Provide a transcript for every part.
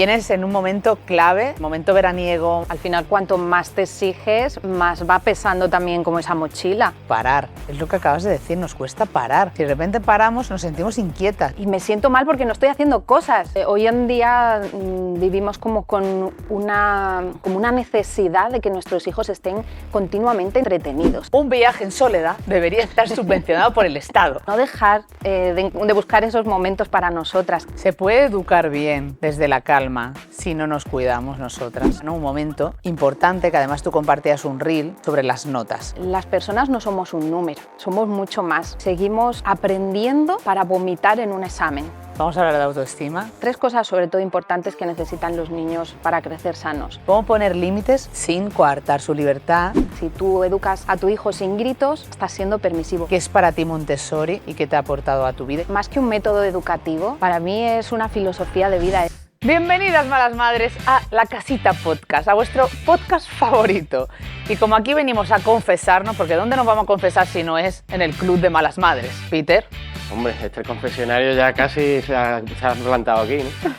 Vienes en un momento clave, momento veraniego. Al final, cuanto más te exiges, más va pesando también como esa mochila. Parar, es lo que acabas de decir, nos cuesta parar. Si de repente paramos, nos sentimos inquietas. Y me siento mal porque no estoy haciendo cosas. Hoy en día vivimos como con una necesidad de que nuestros hijos estén continuamente entretenidos. Un viaje en soledad debería estar subvencionado por el Estado. No dejar de buscar esos momentos para nosotras. Se puede educar bien desde la calma si no nos cuidamos nosotras. ¿No? Un momento importante que además tú compartías un reel sobre las notas. Las personas no somos un número, somos mucho más. Seguimos aprendiendo para vomitar en un examen. Vamos a hablar de autoestima. 3 cosas sobre todo importantes que necesitan los niños para crecer sanos. ¿Cómo poner límites sin coartar su libertad? Si tú educas a tu hijo sin gritos, estás siendo permisivo. ¿Qué es para ti Montessori y qué te ha aportado a tu vida? Más que un método educativo, para mí es una filosofía de vida. Bienvenidas, malas madres, a La Casita Podcast, a vuestro podcast favorito. Y como aquí venimos a confesarnos, porque ¿dónde nos vamos a confesar si no es en el Club de Malas Madres? Peter. Hombre, este confesionario ya casi se ha plantado aquí, ¿no?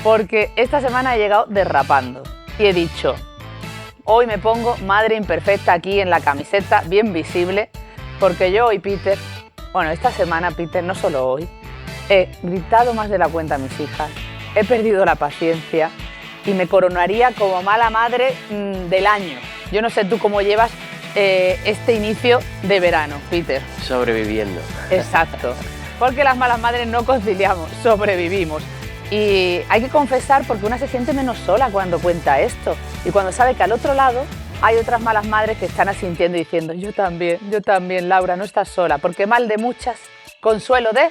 Porque esta semana he llegado derrapando y he dicho, hoy me pongo madre imperfecta aquí en la camiseta, bien visible, porque yo hoy, Peter, bueno, esta semana, Peter, no solo hoy, he gritado más de la cuenta a mis hijas, he perdido la paciencia y me coronaría como mala madre del año. Yo no sé tú cómo llevas este inicio de verano, Peter. Sobreviviendo. Exacto, porque las malas madres no conciliamos, sobrevivimos. Y hay que confesar porque una se siente menos sola cuando cuenta esto y cuando sabe que al otro lado hay otras malas madres que están asintiendo y diciendo yo también, Laura, no estás sola, porque mal de muchas, consuelo de...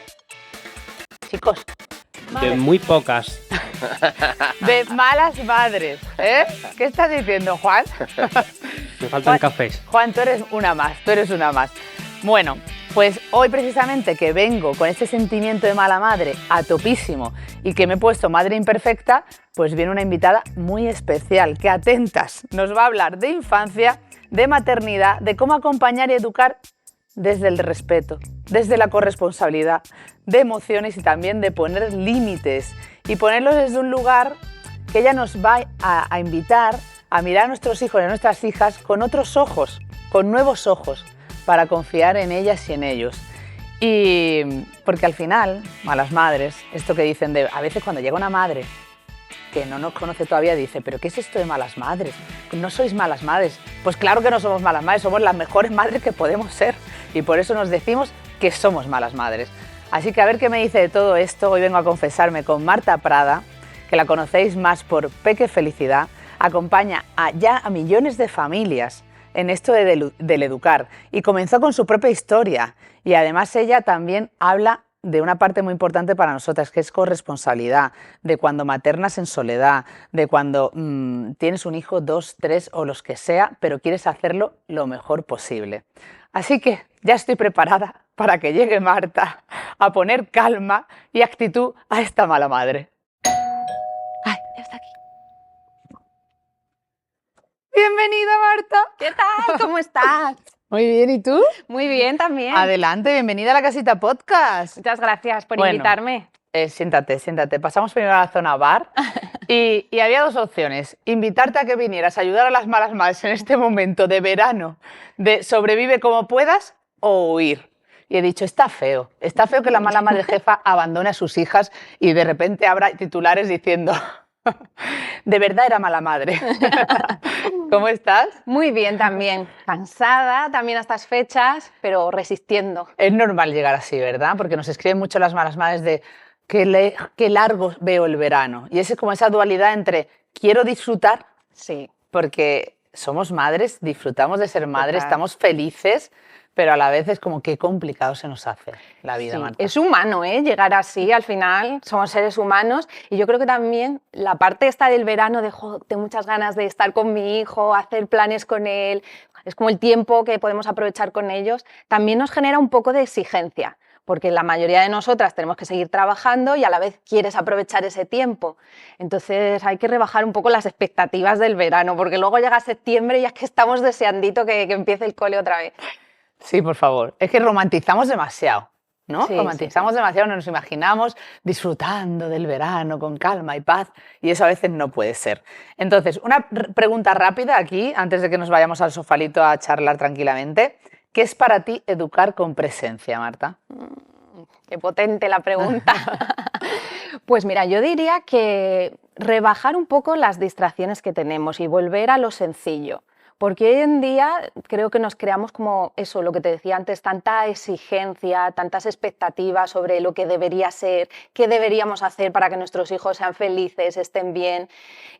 Chicos, de muy pocas. De malas madres, ¿eh? ¿Qué estás diciendo, Juan? Me faltan cafés. Juan, tú eres una más. Bueno, pues hoy precisamente que vengo con este sentimiento de mala madre a topísimo y que me he puesto madre imperfecta, pues viene una invitada muy especial que, atentas, nos va a hablar de infancia, de maternidad, de cómo acompañar y educar desde el respeto, desde la corresponsabilidad, de emociones y también de poner límites y ponerlos desde un lugar que ella nos va a invitar a mirar a nuestros hijos y a nuestras hijas con otros ojos, con nuevos ojos, para confiar en ellas y en ellos. Y porque al final, malas madres, esto que dicen de a veces cuando llega una madre que no nos conoce todavía dice, ¿pero qué es esto de malas madres? ¿No sois malas madres? Pues claro que no somos malas madres, somos las mejores madres que podemos ser y por eso nos decimos que somos malas madres. Así que a ver qué me dice de todo esto. Hoy vengo a confesarme con Marta Prada, que la conocéis más por Peque Felicidad, acompaña a millones de familias en esto del educar y comenzó con su propia historia y además ella también habla de una parte muy importante para nosotras, que es corresponsabilidad, de cuando maternas en soledad, de cuando tienes un hijo, 2, 3 o los que sea, pero quieres hacerlo lo mejor posible. Así que ya estoy preparada para que llegue Marta a poner calma y actitud a esta mala madre. ¡Ay, ya está aquí! ¡Bienvenida, Marta! ¿Qué tal? ¿Cómo estás? Muy bien, ¿y tú? Muy bien también. Adelante, bienvenida a La Casita Podcast. Muchas gracias por invitarme. Siéntate. Pasamos primero a la zona bar y había 2 opciones. Invitarte a que vinieras a ayudar a las malas madres en este momento de verano, de sobrevive como puedas o huir. Y he dicho, está feo que la mala madre jefa abandone a sus hijas y de repente habrá titulares diciendo, de verdad era mala madre. ¿Cómo estás? Muy bien también. Cansada también a estas fechas, pero resistiendo. Es normal llegar así, ¿verdad? Porque nos escriben mucho las malas madres de qué largo veo el verano. Y es como esa dualidad entre quiero disfrutar, sí, porque somos madres, disfrutamos de ser madres, total, estamos felices, pero a la vez es como qué complicado se nos hace la vida, sí. Marta. Es humano, llegar así, al final somos seres humanos y yo creo que también la parte esta del verano de tengo muchas ganas de estar con mi hijo, hacer planes con él, es como el tiempo que podemos aprovechar con ellos, también nos genera un poco de exigencia, porque la mayoría de nosotras tenemos que seguir trabajando y a la vez quieres aprovechar ese tiempo. Entonces hay que rebajar un poco las expectativas del verano, porque luego llega septiembre y es que estamos deseandito que empiece el cole otra vez. Sí, por favor. Es que romantizamos demasiado. ¿no? Sí, Romantizamos demasiado, nos imaginamos disfrutando del verano con calma y paz y eso a veces no puede ser. Entonces, una pregunta rápida aquí, antes de que nos vayamos al sofalito a charlar tranquilamente. ¿Qué es para ti educar con presencia, Marta? Qué potente la pregunta. Pues mira, yo diría que rebajar un poco las distracciones que tenemos y volver a lo sencillo. Porque hoy en día creo que nos creamos como eso, lo que te decía antes, tanta exigencia, tantas expectativas sobre lo que debería ser, qué deberíamos hacer para que nuestros hijos sean felices, estén bien.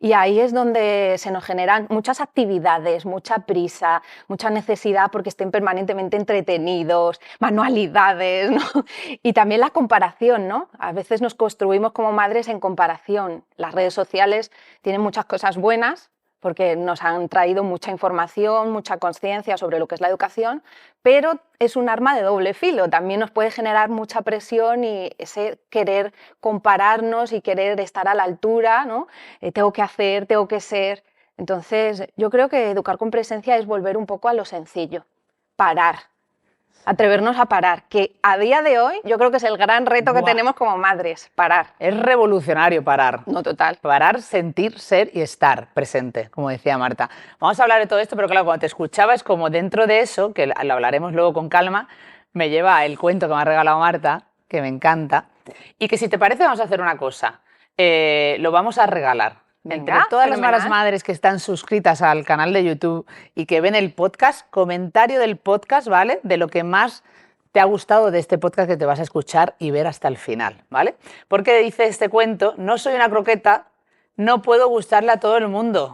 Y ahí es donde se nos generan muchas actividades, mucha prisa, mucha necesidad porque estén permanentemente entretenidos, manualidades, ¿no? Y también la comparación, ¿no? A veces nos construimos como madres en comparación. Las redes sociales tienen muchas cosas buenas, porque nos han traído mucha información, mucha conciencia sobre lo que es la educación, pero es un arma de doble filo. También nos puede generar mucha presión y ese querer compararnos y querer estar a la altura, ¿no? Tengo que hacer, tengo que ser. Entonces, yo creo que educar con presencia es volver un poco a lo sencillo, parar. Atrevernos a parar, que a día de hoy yo creo que es el gran reto que tenemos como madres, parar. Es revolucionario parar. No, total. Parar, sentir, ser y estar presente, como decía Marta. Vamos a hablar de todo esto, pero claro, cuando te escuchaba es como dentro de eso, que lo hablaremos luego con calma, me lleva el cuento que me ha regalado Marta, que me encanta, y que si te parece vamos a hacer una cosa, lo vamos a regalar. Entre Venga, todas las fenomenal. malas madres que están suscritas al canal de YouTube y que ven el podcast, comentario del podcast, ¿vale? De lo que más te ha gustado de este podcast que te vas a escuchar y ver hasta el final, ¿vale? Porque dice este cuento, no soy una croqueta, no puedo gustarle a todo el mundo.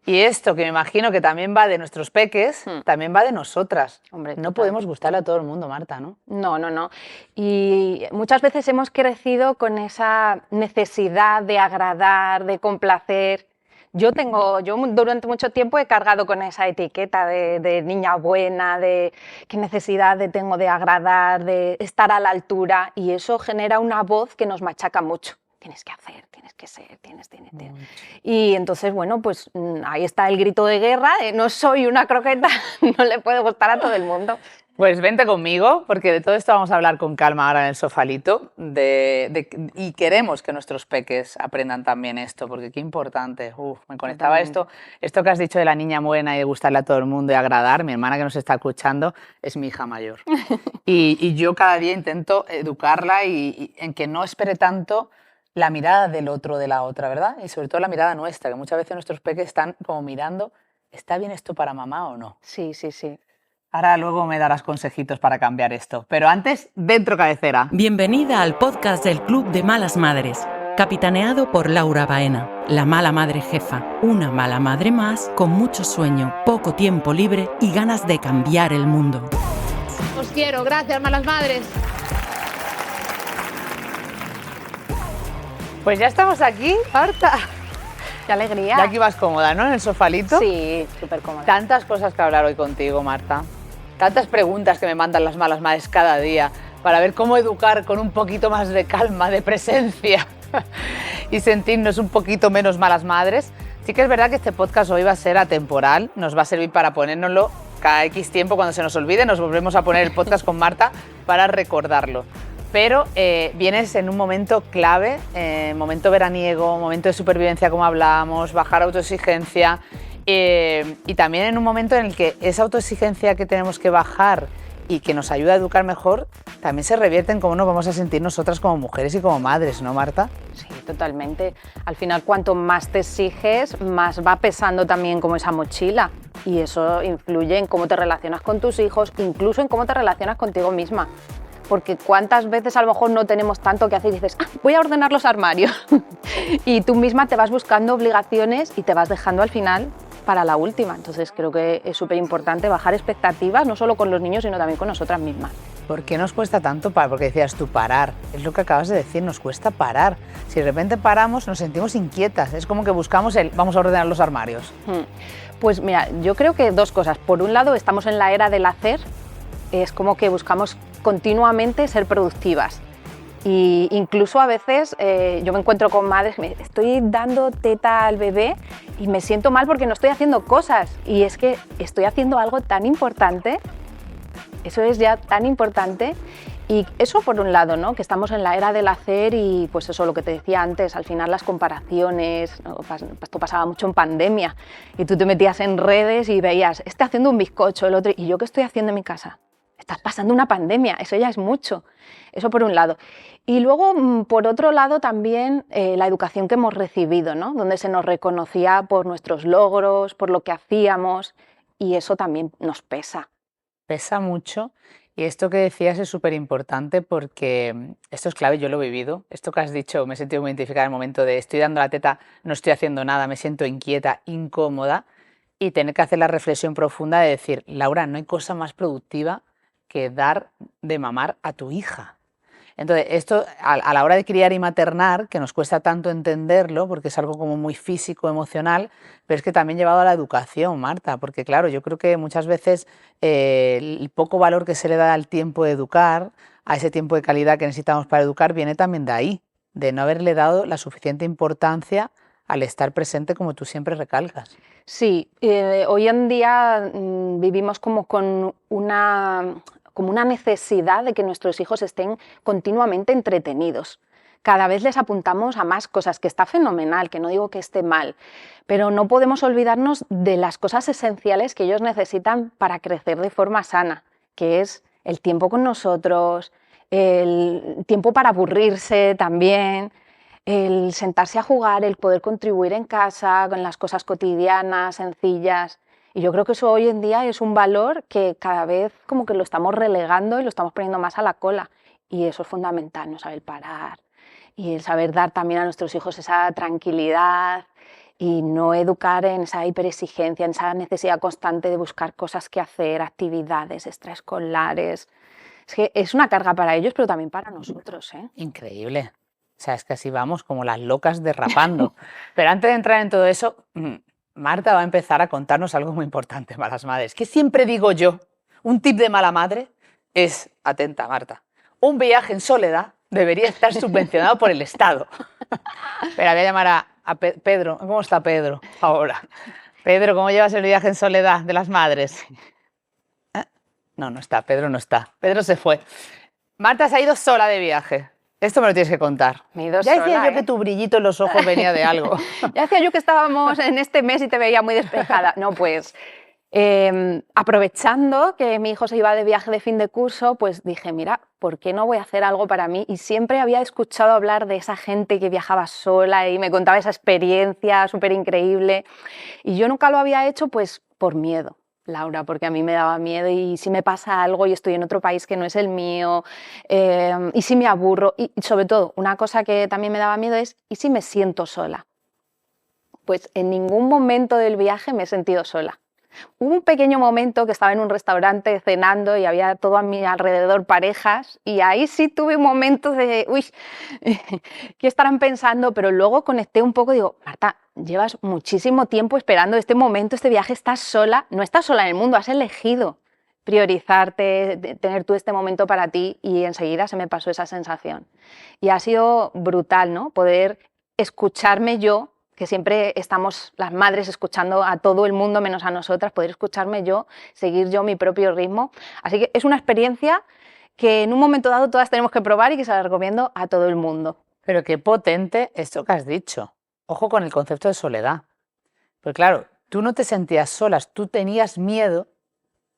Y esto, que me imagino que también va de nuestros peques, también va de nosotras. Hombre, no total. podemos gustarle a todo el mundo, Marta, ¿no? No, no, no. Y muchas veces hemos crecido con esa necesidad de agradar, de complacer. Yo durante mucho tiempo he cargado con esa etiqueta de niña buena, de qué necesidad tengo de agradar, de estar a la altura, y eso genera una voz que nos machaca mucho. Tienes que hacer, tienes que ser, tienes. Y entonces, bueno, pues ahí está el grito de guerra, no soy una croqueta, no le puede gustar a todo el mundo. Pues vente conmigo, porque de todo esto vamos a hablar con calma ahora en el sofalito, y queremos que nuestros peques aprendan también esto, porque qué importante. Me conectaba esto que has dicho de la niña buena y de gustarle a todo el mundo y agradar. Mi hermana que nos está escuchando es mi hija mayor. y yo cada día intento educarla y en que no espere tanto la mirada del otro, de la otra, ¿verdad? Y sobre todo la mirada nuestra, que muchas veces nuestros peques están como mirando, ¿está bien esto para mamá o no? Sí. Ahora luego me darás consejitos para cambiar esto. Pero antes, dentro cabecera. Bienvenida al podcast del Club de Malas Madres, capitaneado por Laura Baena, la mala madre jefa, una mala madre más con mucho sueño, poco tiempo libre y ganas de cambiar el mundo. Os quiero, gracias, malas madres. Pues ya estamos aquí, Marta. ¡Qué alegría! Ya aquí vas cómoda, ¿no? En el sofalito. Sí, súper cómoda. Tantas cosas que hablar hoy contigo, Marta. Tantas preguntas que me mandan las malas madres cada día para ver cómo educar con un poquito más de calma, de presencia y sentirnos un poquito menos malas madres. Sí que es verdad que este podcast hoy va a ser atemporal, nos va a servir para ponérnoslo cada X tiempo, cuando se nos olvide, nos volvemos a poner el podcast con Marta para recordarlo. Pero vienes en un momento clave, momento veraniego, momento de supervivencia como hablábamos, bajar autoexigencia y también en un momento en el que esa autoexigencia que tenemos que bajar y que nos ayuda a educar mejor, también se revierte en cómo nos vamos a sentir nosotras como mujeres y como madres, ¿no, Marta? Sí, totalmente. Al final, cuanto más te exiges, más va pesando también como esa mochila. Y eso influye en cómo te relacionas con tus hijos, incluso en cómo te relacionas contigo misma. Porque cuántas veces a lo mejor no tenemos tanto que hacer y dices, voy a ordenar los armarios. Y tú misma te vas buscando obligaciones y te vas dejando al final para la última. Entonces creo que es súper importante bajar expectativas, no solo con los niños, sino también con nosotras mismas. ¿Por qué nos cuesta tanto parar? Porque decías tú, parar. Es lo que acabas de decir, nos cuesta parar. Si de repente paramos, nos sentimos inquietas. Es como que buscamos vamos a ordenar los armarios. Pues mira, yo creo que dos cosas. Por un lado, estamos en la era del hacer. Es como que buscamos continuamente ser productivas. Y incluso a veces yo me encuentro con madres, estoy dando teta al bebé y me siento mal porque no estoy haciendo cosas. Y es que estoy haciendo algo tan importante, eso es ya tan importante, Y eso por un lado, ¿no? Que estamos en la era del hacer y pues eso, lo que te decía antes, al final las comparaciones, ¿no? Esto pasaba mucho en pandemia y tú te metías en redes y veías, haciendo un bizcocho, el otro, y yo qué estoy haciendo en mi casa. Estás pasando una pandemia, eso ya es mucho. Eso por un lado. Y luego, por otro lado, también la educación que hemos recibido, ¿no? Donde se nos reconocía por nuestros logros, por lo que hacíamos, y eso también nos pesa. Pesa mucho. Y esto que decías es súper importante porque esto es clave, yo lo he vivido. Esto que has dicho, me he sentido muy identificada en el momento de estoy dando la teta, no estoy haciendo nada, me siento inquieta, incómoda, y tener que hacer la reflexión profunda de decir, Laura, no hay cosa más productiva que dar de mamar a tu hija. Entonces, esto a la hora de criar y maternar, que nos cuesta tanto entenderlo, porque es algo como muy físico, emocional, pero es que también llevado a la educación, Marta, porque claro, yo creo que muchas veces el poco valor que se le da al tiempo de educar, a ese tiempo de calidad que necesitamos para educar, viene también de ahí, de no haberle dado la suficiente importancia al estar presente, como tú siempre recalcas. Sí, hoy en día vivimos como con una necesidad de que nuestros hijos estén continuamente entretenidos. Cada vez les apuntamos a más cosas, que está fenomenal, que no digo que esté mal, pero no podemos olvidarnos de las cosas esenciales que ellos necesitan para crecer de forma sana, que es el tiempo con nosotros, el tiempo para aburrirse también, el sentarse a jugar, el poder contribuir en casa, con las cosas cotidianas, sencillas. Y yo creo que eso hoy en día es un valor que cada vez como que lo estamos relegando y lo estamos poniendo más a la cola. Y eso es fundamental, ¿no? Saber parar y el saber dar también a nuestros hijos esa tranquilidad y no educar en esa hiperexigencia, en esa necesidad constante de buscar cosas que hacer, actividades extraescolares. Es que es una carga para ellos, pero también para nosotros, ¿eh? Increíble. O sea, es que así vamos como las locas derrapando. Pero antes de entrar en todo eso, Marta va a empezar a contarnos algo muy importante para las madres, que siempre digo yo, un tip de mala madre es, atenta Marta, un viaje en soledad debería estar subvencionado por el Estado. Pero voy a llamar a Pedro. ¿Cómo está Pedro ahora? Pedro, ¿cómo llevas el viaje en soledad de las madres? No, no está, Pedro no está. Pedro se fue. Marta se ha ido sola de viaje. Esto me lo tienes que contar. Me he ido Ya sola, decía yo que tu brillito en los ojos venía de algo. Ya decía yo que estábamos en este mes y te veía muy despejada. No, pues aprovechando que mi hijo se iba de viaje de fin de curso, pues dije, mira, ¿por qué no voy a hacer algo para mí? Y siempre había escuchado hablar de esa gente que viajaba sola y me contaba esa experiencia súper increíble. Y yo nunca lo había hecho pues por miedo, Laura, porque a mí me daba miedo y si me pasa algo y estoy en otro país que no es el mío, y si me aburro, y sobre todo, una cosa que también me daba miedo es, ¿y si me siento sola? Pues en ningún momento del viaje me he sentido sola. Hubo un pequeño momento que estaba en un restaurante cenando y había todo a mi alrededor parejas y ahí sí tuve un momento de, uy, ¿qué estarán pensando? Pero luego conecté un poco y digo, Marta, llevas muchísimo tiempo esperando este momento, este viaje, estás sola, no estás sola en el mundo, has elegido priorizarte, tener tú este momento para ti y enseguida se me pasó esa sensación. Y ha sido brutal, ¿no? Poder escucharme yo, que siempre estamos las madres escuchando a todo el mundo menos a nosotras, poder escucharme yo, seguir yo mi propio ritmo. Así que es una experiencia que en un momento dado todas tenemos que probar y que se la recomiendo a todo el mundo. Pero qué potente esto que has dicho. Ojo con el concepto de soledad. Porque claro, tú no te sentías solas, tú tenías miedo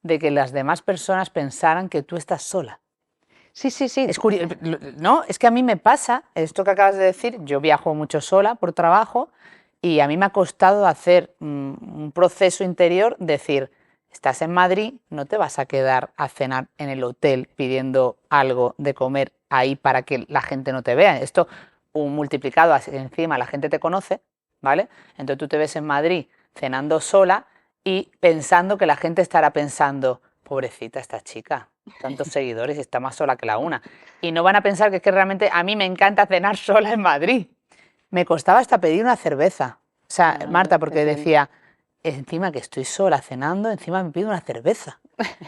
de que las demás personas pensaran que tú estás sola. Sí, sí, sí. Es curioso, ¿no? Es que a mí me pasa, esto que acabas de decir, yo viajo mucho sola por trabajo y a mí me ha costado hacer un proceso interior, decir, estás en Madrid, no te vas a quedar a cenar en el hotel pidiendo algo de comer ahí para que la gente no te vea. Esto multiplicado así encima, la gente te conoce, ¿vale? Entonces tú te ves en Madrid cenando sola y pensando que la gente estará pensando, pobrecita esta chica, tantos seguidores y está más sola que la una. Y no van a pensar que es que realmente a mí me encanta cenar sola en Madrid. Me costaba hasta pedir una cerveza. O sea, Marta, porque decía, encima que estoy sola cenando, encima me pido una cerveza.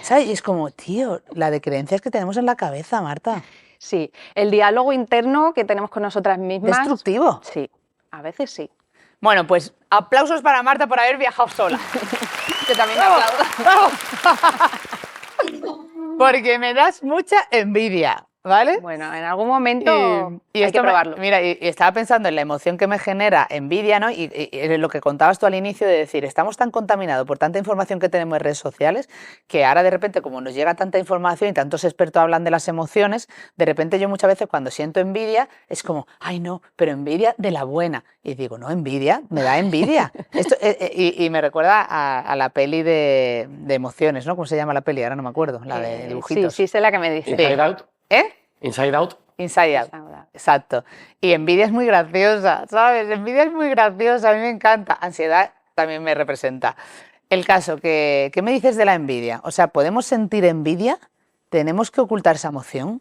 ¿Sabes? Y es como, tío, la de creencias que tenemos en la cabeza, Marta. Sí, el diálogo interno que tenemos con nosotras mismas. ¿Destructivo? Sí, a veces sí. Bueno, pues aplausos para Marta por haber viajado sola. Yo también me aplaudo. Porque me das mucha envidia. ¿vale? Bueno, en algún momento hay esto que probarlo. Mira, y estaba pensando en la emoción que me genera envidia, ¿no? Y lo que contabas tú al inicio de decir, estamos tan contaminados por tanta información que tenemos en redes sociales que ahora de repente, como nos llega tanta información y tantos expertos hablan de las emociones, de repente yo muchas veces cuando siento envidia es como, ay no, pero envidia de la buena. Y digo, no, envidia, me da envidia. Esto, y me recuerda a la peli de emociones, ¿no? ¿Cómo se llama la peli? Ahora no me acuerdo, la de dibujitos. Sí, sé la que me dices. Inside Out. ¿Eh? Inside Out. Inside Out, exacto. Y envidia es muy graciosa, ¿sabes? Envidia es muy graciosa, a mí me encanta. Ansiedad también me representa. El caso, ¿qué me dices de la envidia? O sea, ¿podemos sentir envidia? ¿Tenemos que ocultar esa emoción?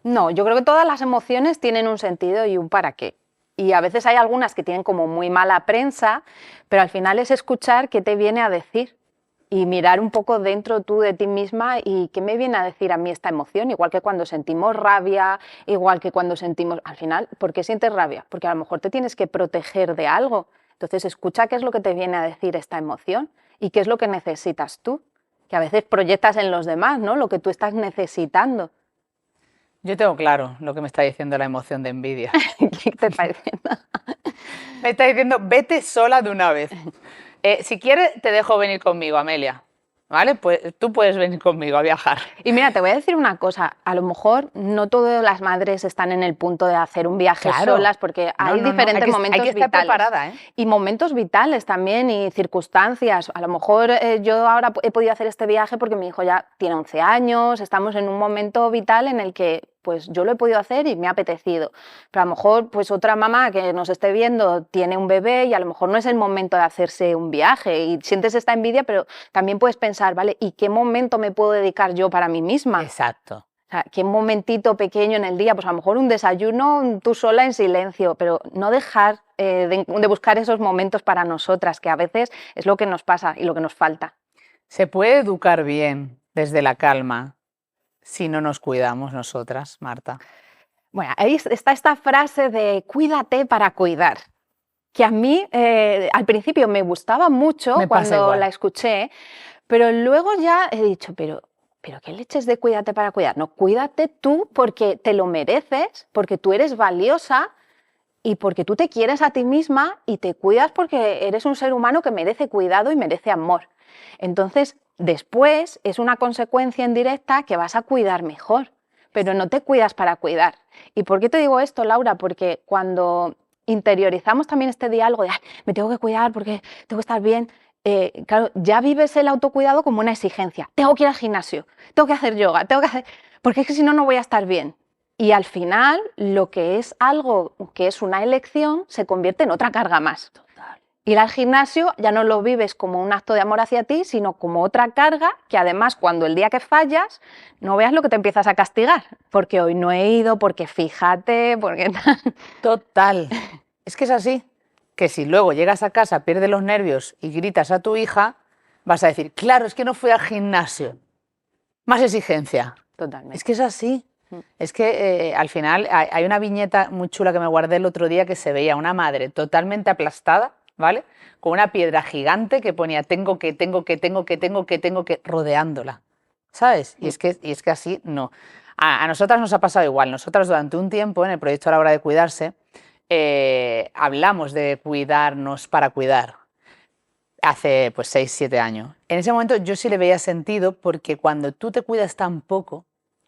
No, yo creo que todas las emociones tienen un sentido y un para qué. Y a veces hay algunas que tienen como muy mala prensa, pero al final es escuchar qué te viene a decir y mirar un poco dentro tú de ti misma y qué me viene a decir a mí esta emoción, igual que cuando sentimos rabia, igual que cuando sentimos... Al final, ¿por qué sientes rabia? Porque a lo mejor te tienes que proteger de algo. Entonces, escucha qué es lo que te viene a decir esta emoción y qué es lo que necesitas tú, que a veces proyectas en los demás, ¿no? Lo que tú estás necesitando. Yo tengo claro lo que me está diciendo la emoción de envidia. ¿Qué te está diciendo? Me está diciendo, vete sola de una vez. Si quieres, te dejo venir conmigo, Amelia. ¿Vale? Pues tú puedes venir conmigo a viajar. Y mira, te voy a decir una cosa, a lo mejor no todas las madres están en el punto de hacer un viaje solas porque hay diferentes momentos hay que estar vitales. preparada, ¿eh? Y momentos vitales también y circunstancias. A lo mejor yo ahora he podido hacer este viaje porque mi hijo ya tiene 11 años, estamos en un momento vital en el que pues yo lo he podido hacer y me ha apetecido. Pero a lo mejor pues otra mamá que nos esté viendo tiene un bebé y a lo mejor no es el momento de hacerse un viaje y sientes esta envidia, pero también puedes pensar, ¿vale? ¿Y qué momento me puedo dedicar yo para mí misma? Exacto. O sea, qué momentito pequeño en el día, pues a lo mejor un desayuno tú sola en silencio, pero no dejar de buscar esos momentos para nosotras, que a veces es lo que nos pasa y lo que nos falta. Se puede educar bien desde la calma si no nos cuidamos nosotras, Marta. Bueno, ahí está esta frase de cuídate para cuidar, que a mí al principio me gustaba mucho cuando la escuché, pero luego ya he dicho, pero ¿qué leches de cuídate para cuidar? No, cuídate tú porque te lo mereces, porque tú eres valiosa y porque tú te quieres a ti misma y te cuidas porque eres un ser humano que merece cuidado y merece amor. Entonces, después es una consecuencia indirecta que vas a cuidar mejor, pero no te cuidas para cuidar. ¿Y por qué te digo esto, Laura? Porque cuando interiorizamos también este diálogo de me tengo que cuidar porque tengo que estar bien, claro, ya vives el autocuidado como una exigencia. Tengo que ir al gimnasio, tengo que hacer yoga, porque es que si no, no voy a estar bien. Y al final, lo que es algo que es una elección se convierte en otra carga más. Ir al gimnasio ya no lo vives como un acto de amor hacia ti, sino como otra carga que además cuando el día que fallas no veas lo que te empiezas a castigar. Porque hoy no he ido, porque fíjate, porque... Total. Es que es así. Que si luego llegas a casa, pierdes los nervios y gritas a tu hija, vas a decir, claro, es que no fui al gimnasio. Más exigencia. Totalmente. Es que es así. Es que al final hay una viñeta muy chula que me guardé el otro día que se veía una madre totalmente aplastada, ¿vale? Con una piedra gigante que ponía tengo que, rodeándola, ¿sabes? Y es que así no. A nosotras nos ha pasado igual. Nosotras durante un tiempo en el proyecto A la hora de cuidarse hablamos de cuidarnos para cuidar. Hace pues 6, 7 años. En ese momento yo sí le veía sentido porque cuando tú te cuidas tan poco,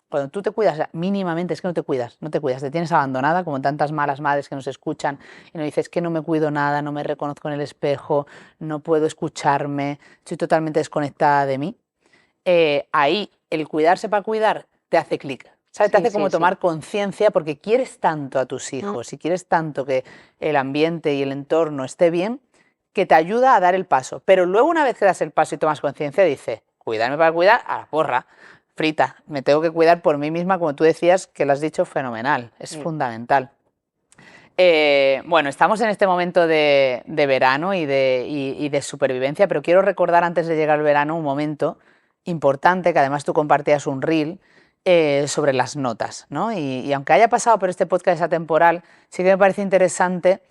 cuando tú te cuidas mínimamente, es que no te cuidas, te tienes abandonada, como tantas malas madres que nos escuchan y nos dicen, es que no me cuido nada, no me reconozco en el espejo, no puedo escucharme, estoy totalmente desconectada de mí. Ahí el cuidarse para cuidar te hace clic, ¿sabes? Te hace como tomar conciencia porque quieres tanto a tus hijos y quieres tanto que el ambiente y el entorno esté bien, que te ayuda a dar el paso. Pero luego una vez que das el paso y tomas conciencia, dices, cuidarme para cuidar, a la porra. Frita, me tengo que cuidar por mí misma, como tú decías, que lo has dicho fenomenal, es fundamental. Bueno, estamos en este momento de verano y de supervivencia, pero quiero recordar antes de llegar al verano un momento importante, que además tú compartías un reel sobre las notas, ¿no? Y aunque haya pasado por este podcast atemporal, sí que me parece interesante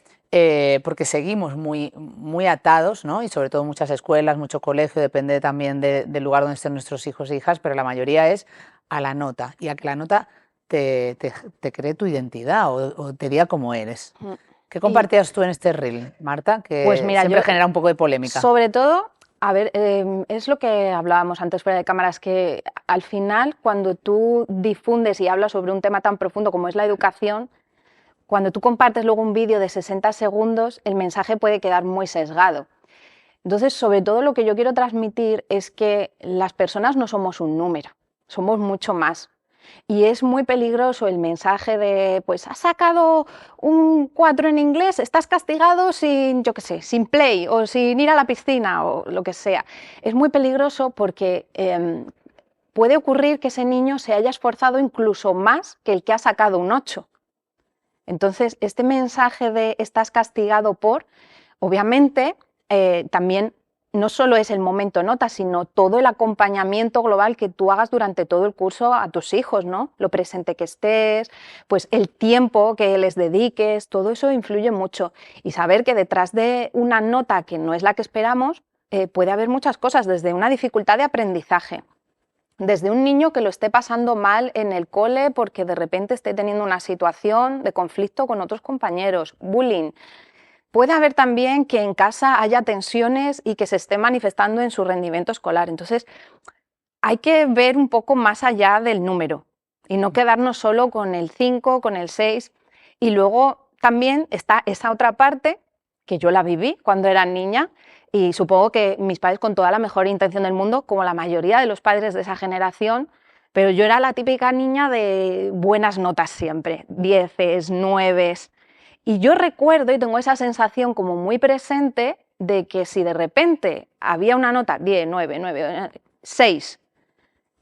porque seguimos muy atados, ¿no? Y sobre todo muchas escuelas, mucho colegio, depende también del lugar donde estén nuestros hijos e hijas, pero la mayoría es a la nota y a que la nota te cree tu identidad o te diga cómo eres. Mm. ¿Qué compartías tú en este reel, Marta? Que Pues mira, siempre yo- genera un poco de polémica. Sobre todo, a ver, es lo que hablábamos antes fuera de cámaras, que al final cuando tú difundes y hablas sobre un tema tan profundo como es la educación, cuando tú compartes luego un vídeo de 60 segundos, el mensaje puede quedar muy sesgado. Entonces, sobre todo lo que yo quiero transmitir es que las personas no somos un número, somos mucho más. Y es muy peligroso el mensaje de, pues has sacado un 4 en inglés, estás castigado sin, yo qué sé, sin play o sin ir a la piscina o lo que sea. Es muy peligroso porque puede ocurrir que ese niño se haya esforzado incluso más que el que ha sacado un 8. Entonces, este mensaje de estás castigado por, obviamente, también no solo es el momento nota, sino todo el acompañamiento global que tú hagas durante todo el curso a tus hijos, ¿no? Lo presente que estés, pues el tiempo que les dediques, todo eso influye mucho. Y saber que detrás de una nota que no es la que esperamos, puede haber muchas cosas, desde una dificultad de aprendizaje, desde un niño que lo esté pasando mal en el cole porque de repente esté teniendo una situación de conflicto con otros compañeros, bullying. Puede haber también que en casa haya tensiones y que se esté manifestando en su rendimiento escolar. Entonces, hay que ver un poco más allá del número y no quedarnos solo con el 5, con el 6. Y luego también está esa otra parte que yo la viví cuando era niña y supongo que mis padres con toda la mejor intención del mundo, como la mayoría de los padres de esa generación, pero yo era la típica niña de buenas notas siempre, 10, 9. Y yo recuerdo y tengo esa sensación como muy presente de que si de repente había una nota 10, 9, 6,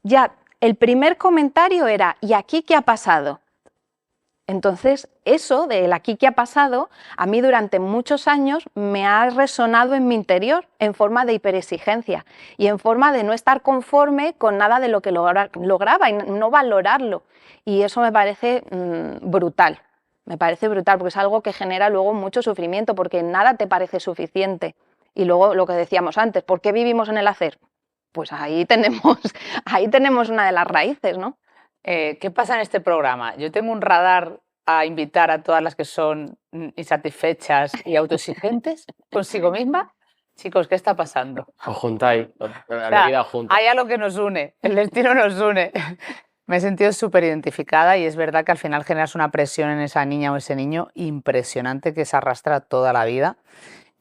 ya el primer comentario era ¿y aquí qué ha pasado? Entonces, eso del aquí qué ha pasado, a mí durante muchos años me ha resonado en mi interior en forma de hiperexigencia y en forma de no estar conforme con nada de lo que lograba y no valorarlo. Y eso me parece brutal. Me parece brutal porque es algo que genera luego mucho sufrimiento porque nada te parece suficiente. Y luego lo que decíamos antes, ¿por qué vivimos en el hacer? Pues ahí tenemos una de las raíces, ¿no? ¿Qué pasa en este programa? Yo tengo un radar a invitar a todas las que son insatisfechas y autoexigentes consigo misma. Chicos, ¿qué está pasando? Os juntáis, la O sea, vida os junta. hay algo que nos une, el destino nos une. Me he sentido súper identificada y es verdad que al final generas una presión en esa niña o ese niño impresionante que se arrastra toda la vida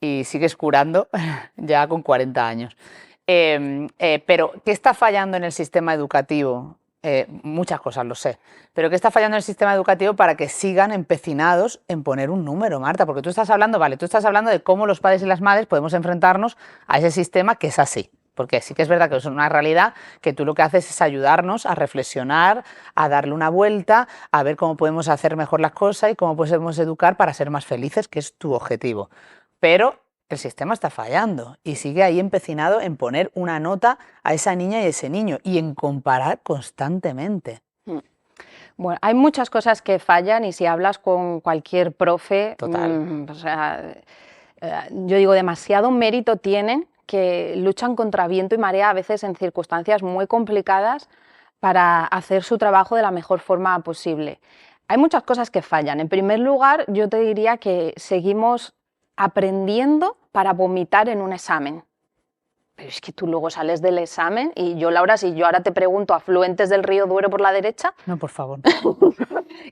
y sigues curando ya con 40 años. Pero, ¿qué está fallando en el sistema educativo? Muchas cosas, lo sé, pero ¿qué está fallando en el sistema educativo para que sigan empecinados en poner un número, Marta? Porque tú estás hablando, vale, tú estás hablando de cómo los padres y las madres podemos enfrentarnos a ese sistema que es así. Porque sí que es verdad que es una realidad que tú lo que haces es ayudarnos a reflexionar, a darle una vuelta, a ver cómo podemos hacer mejor las cosas y cómo podemos educar para ser más felices, que es tu objetivo. Pero el sistema está fallando y sigue ahí empecinado en poner una nota a esa niña y ese niño y en comparar constantemente. Bueno, hay muchas cosas que fallan y si hablas con cualquier profe, Total. o sea, yo digo, demasiado mérito tienen que luchan contra viento y marea a veces en circunstancias muy complicadas para hacer su trabajo de la mejor forma posible. Hay muchas cosas que fallan. En primer lugar, yo te diría que seguimos aprendiendo para vomitar en un examen. Pero es que tú luego sales del examen y yo, Laura, si yo ahora te pregunto afluentes del río Duero por la derecha, No, por favor.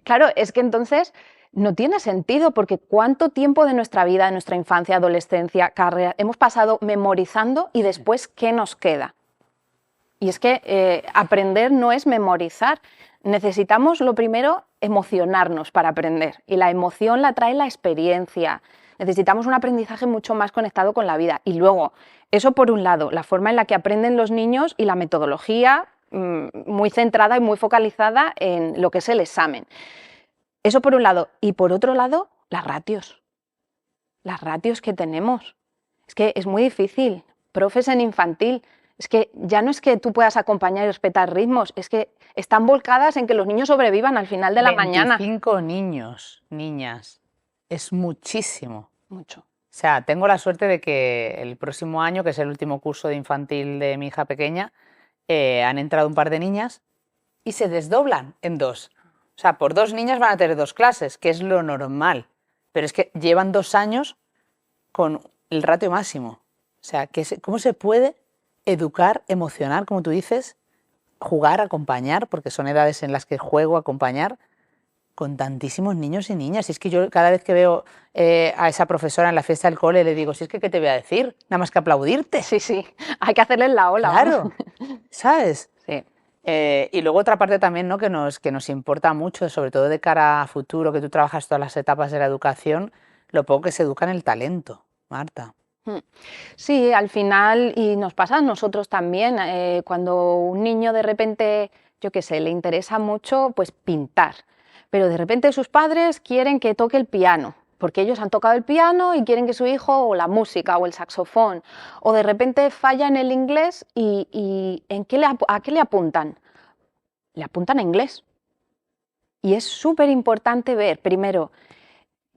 claro, es que entonces no tiene sentido porque cuánto tiempo de nuestra vida, de nuestra infancia, adolescencia, carrera, hemos pasado memorizando y después, ¿qué nos queda? Y es que aprender no es memorizar. Necesitamos, lo primero, emocionarnos para aprender. Y la emoción la trae la experiencia. Necesitamos un aprendizaje mucho más conectado con la vida. Y luego, eso por un lado, la forma en la que aprenden los niños y la metodología muy centrada y muy focalizada en lo que es el examen. Eso por un lado. Y por otro lado, las ratios. Las ratios que tenemos. Es que es muy difícil. Profes en infantil. Es que ya no es que tú puedas acompañar y respetar ritmos, es que están volcadas en que los niños sobrevivan al final de la mañana. 25 niños, niñas, es muchísimo. Mucho. O sea, tengo la suerte de que el próximo año, que es el último curso de infantil de mi hija pequeña, han entrado un par de niñas y se desdoblan en 2. O sea, por 2 niñas van a tener 2 clases, que es lo normal. Pero es que llevan 2 años con el ratio máximo. O sea, ¿cómo se puede educar, emocionar, como tú dices, jugar, acompañar, porque son edades en las que juego, acompañar, con tantísimos niños y niñas? Y es que yo cada vez que veo a esa profesora en la fiesta del cole le digo, si es que ¿qué te voy a decir? Nada más que aplaudirte. Sí, sí, hay que hacerles la ola. Claro, ¿sabes? Sí. Y luego otra parte también, ¿no?, que nos importa mucho, sobre todo de cara a futuro, que tú trabajas todas las etapas de la educación, lo poco que se educa en el talento, Marta. Sí, al final, y nos pasa a nosotros también, cuando un niño de repente, yo qué sé, le interesa mucho pues pintar, pero de repente sus padres quieren que toque el piano, porque ellos han tocado el piano y quieren que su hijo, o la música, o el saxofón, o de repente falla en el inglés y ¿a qué le apuntan? Le apuntan a inglés. Y es súper importante ver, primero,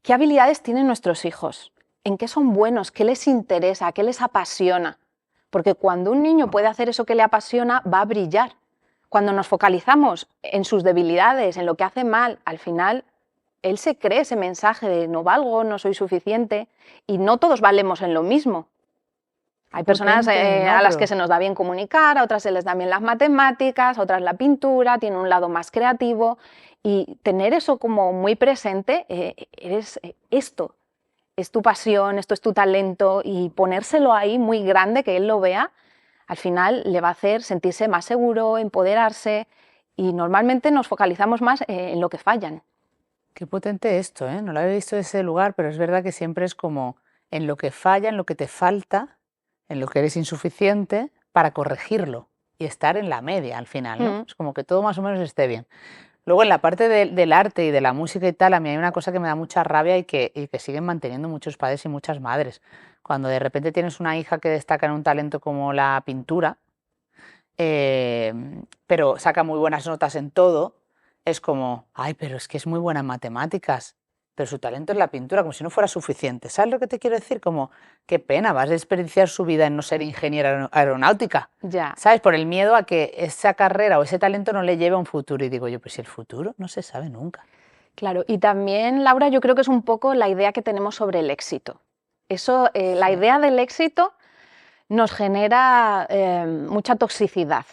qué habilidades tienen nuestros hijos, en qué son buenos, qué les interesa, qué les apasiona. Porque cuando un niño puede hacer eso que le apasiona, va a brillar. Cuando nos focalizamos en sus debilidades, en lo que hace mal, al final él se cree ese mensaje de no valgo, no soy suficiente, y no todos valemos en lo mismo. Hay personas a las que se nos da bien comunicar, a otras se les da bien las matemáticas, a otras la pintura, tienen un lado más creativo, y tener eso como muy presente, esto es tu pasión, esto es tu talento, y ponérselo ahí muy grande, que él lo vea, al final le va a hacer sentirse más seguro, empoderarse, y normalmente nos focalizamos más en lo que fallan. Qué potente esto, ¿eh? No lo había visto desde ese lugar, pero es verdad que siempre es como en lo que falla, en lo que te falta, en lo que eres insuficiente, para corregirlo y estar en la media al final, ¿no? Es como que todo más o menos esté bien. Luego en la parte del arte y de la música y tal, a mí hay una cosa que me da mucha rabia y que siguen manteniendo muchos padres y muchas madres. Cuando de repente tienes una hija que destaca en un talento como la pintura, pero saca muy buenas notas en todo, es como, ay, pero es que es muy buena en matemáticas, pero su talento es la pintura, como si no fuera suficiente. ¿Sabes lo que te quiero decir? Como, qué pena, vas a desperdiciar su vida en no ser ingeniera aeronáutica. Ya. ¿Sabes? Por el miedo a que esa carrera o ese talento no le lleve a un futuro. Y digo yo, pues si el futuro no se sabe nunca. Claro, y también, Laura, yo creo que es un poco la idea que tenemos sobre el éxito. Eso, la idea del éxito nos genera mucha toxicidad,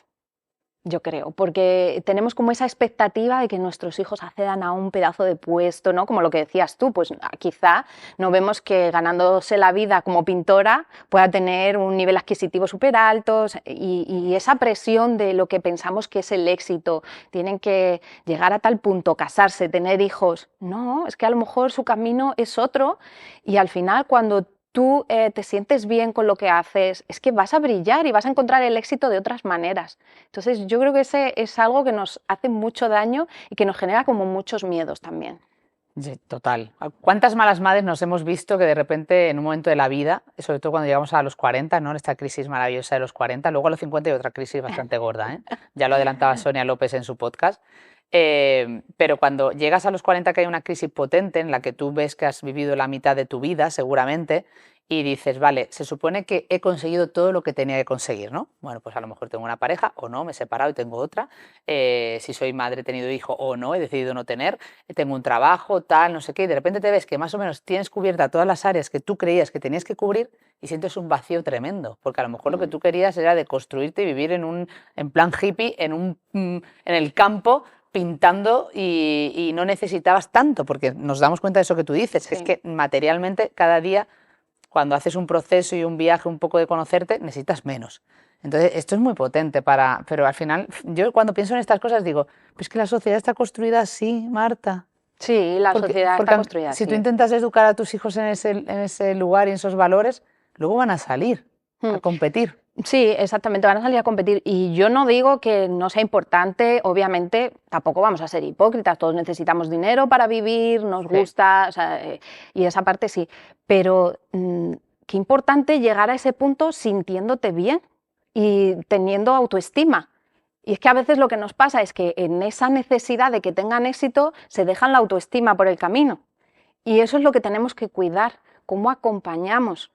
yo creo, porque tenemos como esa expectativa de que nuestros hijos accedan a un pedazo de puesto, ¿no? Como lo que decías tú, pues quizá no vemos que ganándose la vida como pintora pueda tener un nivel adquisitivo súper alto, y esa presión de lo que pensamos que es el éxito, tienen que llegar a tal punto, casarse, tener hijos. No, es que a lo mejor su camino es otro, y al final cuando tú te sientes bien con lo que haces, es que vas a brillar y vas a encontrar el éxito de otras maneras. Entonces yo creo que ese es algo que nos hace mucho daño y que nos genera como muchos miedos también. Sí, total. ¿Cuántas malas madres nos hemos visto que de repente en un momento de la vida, sobre todo cuando llegamos a los 40, ¿no?, en esta crisis maravillosa de los 40, luego a los 50 hay otra crisis bastante gorda, ¿eh? Ya lo adelantaba Sonia López en su podcast. Pero cuando llegas a los 40, que hay una crisis potente en la que tú ves que has vivido la mitad de tu vida seguramente y dices, vale, se supone que he conseguido todo lo que tenía que conseguir, ¿no? Bueno, pues a lo mejor tengo una pareja o no, me he separado y tengo otra. Si soy madre, he tenido hijo o no, he decidido no tener, tengo un trabajo, tal, no sé qué, y de repente te ves que más o menos tienes cubierta todas las áreas que tú creías que tenías que cubrir y sientes un vacío tremendo, porque a lo mejor lo que tú querías era de construirte y vivir en plan hippie, en el campo, pintando, y no necesitabas tanto, porque nos damos cuenta de eso que tú dices, Sí. es que materialmente cada día, cuando haces un proceso y un viaje un poco de conocerte, necesitas menos. Entonces, esto es muy potente pero al final, yo cuando pienso en estas cosas digo, pues que la sociedad está construida así, Marta. Sí, la sociedad está construida si así. tú intentas educar a tus hijos en ese lugar y en esos valores, luego van a salir a competir. Sí, exactamente, van a salir a competir, y yo no digo que no sea importante, obviamente tampoco vamos a ser hipócritas, todos necesitamos dinero para vivir, nos gusta, o sea, y esa parte sí, pero qué importante llegar a ese punto sintiéndote bien y teniendo autoestima. Y es que a veces lo que nos pasa es que en esa necesidad de que tengan éxito se dejan la autoestima por el camino, y eso es lo que tenemos que cuidar, cómo acompañamos.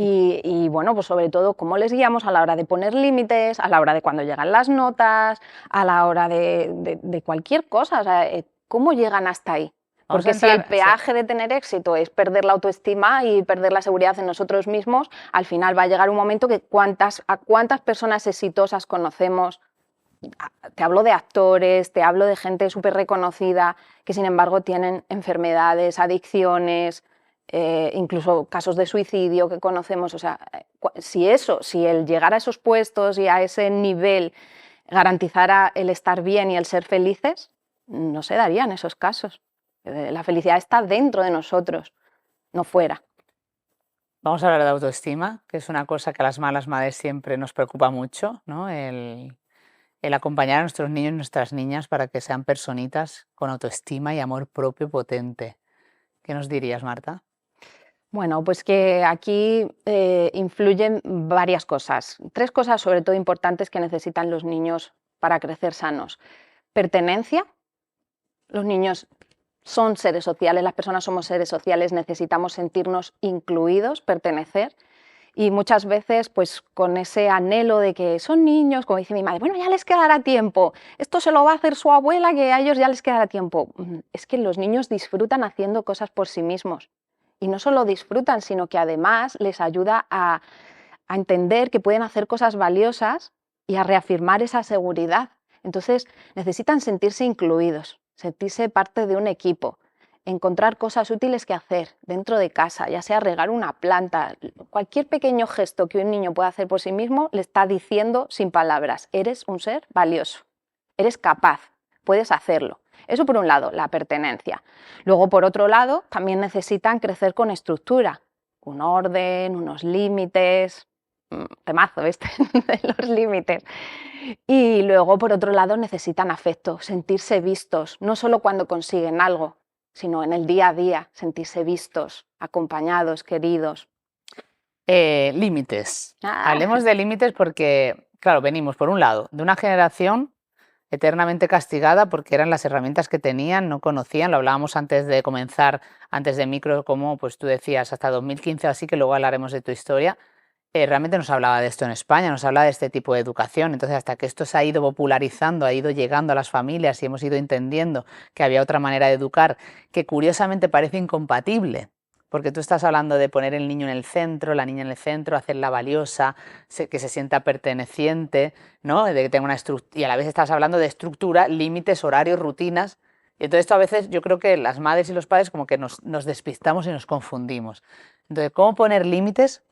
Y bueno, pues sobre todo, cómo les guiamos a la hora de poner límites, a la hora de cuando llegan las notas, a la hora de cualquier cosa, o sea, cómo llegan hasta ahí. Vamos Porque a si el entrar- peaje de tener éxito es perder la autoestima y perder la seguridad en nosotros mismos, al final va a llegar un momento que a cuántas personas exitosas conocemos. Te hablo de actores, te hablo de gente súper reconocida que sin embargo tienen enfermedades, adicciones, incluso casos de suicidio que conocemos. O sea, si el llegar a esos puestos y a ese nivel garantizara el estar bien y el ser felices, no se darían esos casos. La felicidad está dentro de nosotros, no fuera. Vamos a hablar de autoestima, que es una cosa que a las malas madres siempre nos preocupa mucho, ¿no? El acompañar a nuestros niños y nuestras niñas para que sean personitas con autoestima y amor propio potente. ¿Qué nos dirías, Marta? Bueno, pues que aquí influyen varias cosas. 3 cosas sobre todo importantes que necesitan los niños para crecer sanos. Pertenencia. Los niños son seres sociales, las personas somos seres sociales, necesitamos sentirnos incluidos, pertenecer. Y muchas veces, pues con ese anhelo de que son niños, como dice mi madre, bueno, ya les quedará tiempo, esto se lo va a hacer su abuela, que a ellos ya les quedará tiempo. Es que los niños disfrutan haciendo cosas por sí mismos. Y no solo disfrutan, sino que además les ayuda a entender que pueden hacer cosas valiosas y a reafirmar esa seguridad. Entonces necesitan sentirse incluidos, sentirse parte de un equipo, encontrar cosas útiles que hacer dentro de casa, ya sea regar una planta, cualquier pequeño gesto que un niño pueda hacer por sí mismo le está diciendo sin palabras, eres un ser valioso, eres capaz, puedes hacerlo. Eso por un lado, la pertenencia. Luego, por otro lado, también necesitan crecer con estructura, un orden, unos límites, temazo este de los límites. Y luego, por otro lado, necesitan afecto, sentirse vistos, no solo cuando consiguen algo, sino en el día a día, sentirse vistos, acompañados, queridos. Límites. Hablemos de límites porque, claro, venimos por un lado de una generación eternamente castigada porque eran las herramientas que tenían, no conocían, lo hablábamos antes de comenzar, antes de micro, como pues tú decías, hasta 2015 o así, que luego hablaremos de tu historia. Realmente nos hablaba de esto en España, nos hablaba de este tipo de educación. Entonces, hasta que esto se ha ido popularizando, ha ido llegando a las familias y hemos ido entendiendo que había otra manera de educar que curiosamente parece incompatible, porque tú estás hablando de poner el niño en el centro, la niña en el centro, hacerla valiosa, que se sienta perteneciente, ¿no? De que tenga una y a la vez estás hablando de estructura, límites, horarios, rutinas. Y entonces esto a veces yo creo que las madres y los padres como que nos despistamos y nos confundimos. Entonces, ¿cómo poner límites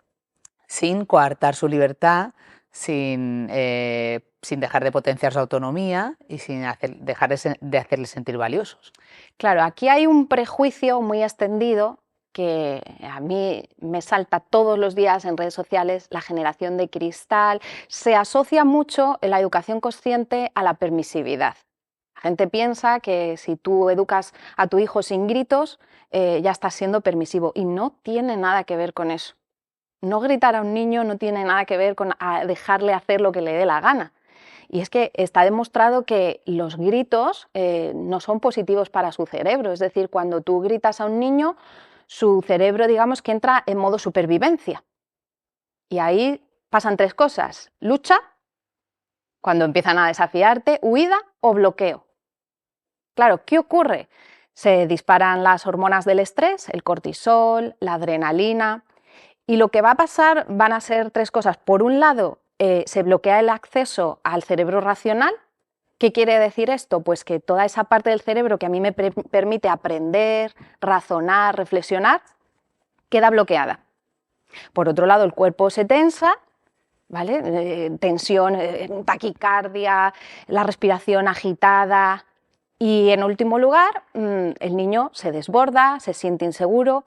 sin coartar su libertad, sin dejar de potenciar su autonomía y sin dejar de hacerles sentir valiosos? Claro, aquí hay un prejuicio muy extendido que a mí me salta todos los días en redes sociales, la generación de cristal. Se asocia mucho en la educación consciente a la permisividad. La gente piensa que si tú educas a tu hijo sin gritos, ya estás siendo permisivo y no tiene nada que ver con eso. No gritar a un niño no tiene nada que ver con dejarle hacer lo que le dé la gana. Y es que está demostrado que los gritos no son positivos para su cerebro. Es decir, cuando tú gritas a un niño, su cerebro, digamos, que entra en modo supervivencia. Y ahí pasan 3 cosas. Lucha, cuando empiezan a desafiarte, huida o bloqueo. Claro, ¿qué ocurre? Se disparan las hormonas del estrés, el cortisol, la adrenalina. Y lo que va a pasar van a ser 3 cosas. Por un lado, se bloquea el acceso al cerebro racional. ¿Qué quiere decir esto? Pues que toda esa parte del cerebro que a mí me permite aprender, razonar, reflexionar, queda bloqueada. Por otro lado, el cuerpo se tensa, ¿vale? Tensión, taquicardia, la respiración agitada. Y en último lugar, el niño se desborda, se siente inseguro.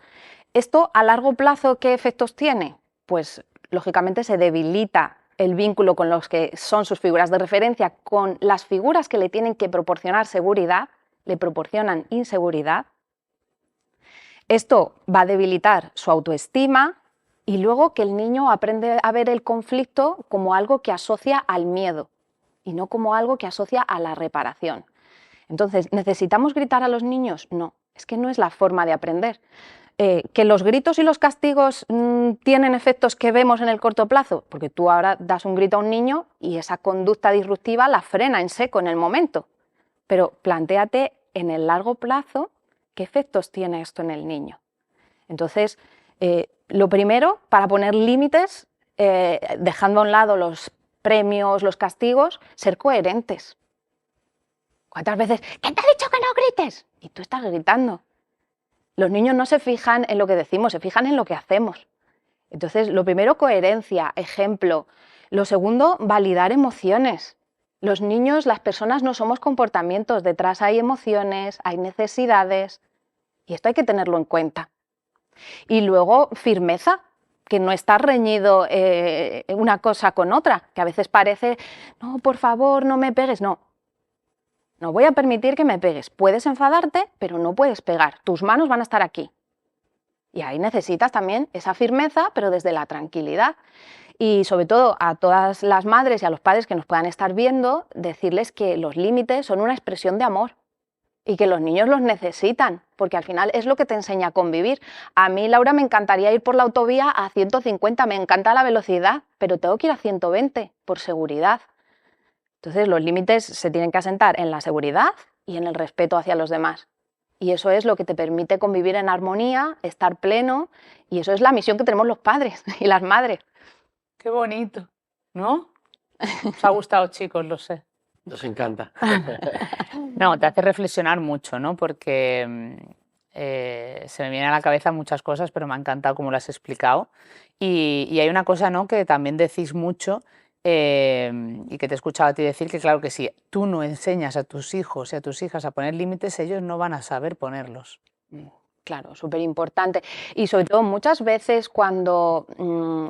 ¿Esto a largo plazo qué efectos tiene? Pues lógicamente se debilita el vínculo con los que son sus figuras de referencia, con las figuras que le tienen que proporcionar seguridad, le proporcionan inseguridad. Esto va a debilitar su autoestima y luego que el niño aprende a ver el conflicto como algo que asocia al miedo y no como algo que asocia a la reparación. Entonces, ¿necesitamos gritar a los niños? No, es que no es la forma de aprender. ¿Que los gritos y los castigos tienen efectos que vemos en el corto plazo? Porque tú ahora das un grito a un niño y esa conducta disruptiva la frena en seco en el momento. Pero plantéate en el largo plazo qué efectos tiene esto en el niño. Entonces, lo primero, para poner límites, dejando a un lado los premios, los castigos, ser coherentes. ¿Cuántas veces? ¿Quién te ha dicho que no grites? Y tú estás gritando. Los niños no se fijan en lo que decimos, se fijan en lo que hacemos. Entonces, lo primero, coherencia, ejemplo. Lo segundo, validar emociones. Los niños, las personas no somos comportamientos, detrás hay emociones, hay necesidades, y esto hay que tenerlo en cuenta. Y luego, firmeza, que no está reñido una cosa con otra, que a veces parece, no, por favor, no me pegues, no. No voy a permitir que me pegues. Puedes enfadarte, pero no puedes pegar. Tus manos van a estar aquí. Y ahí necesitas también esa firmeza, pero desde la tranquilidad. Y sobre todo a todas las madres y a los padres que nos puedan estar viendo, decirles que los límites son una expresión de amor y que los niños los necesitan, porque al final es lo que te enseña a convivir. A mí, Laura, me encantaría ir por la autovía a 150, me encanta la velocidad, pero tengo que ir a 120 por seguridad. Entonces, los límites se tienen que asentar en la seguridad y en el respeto hacia los demás. Y eso es lo que te permite convivir en armonía, estar pleno, y eso es la misión que tenemos los padres y las madres. Qué bonito, ¿no? Os ha gustado, chicos, lo sé. Nos encanta. No, te hace reflexionar mucho, ¿no? Porque se me vienen a la cabeza muchas cosas, pero me ha encantado cómo lo has explicado. Y hay una cosa, ¿no?, que también decís mucho, y que te he escuchado a ti decir, que claro que si tú no enseñas a tus hijos y a tus hijas a poner límites, ellos no van a saber ponerlos. Claro, súper importante. Y sobre todo muchas veces cuando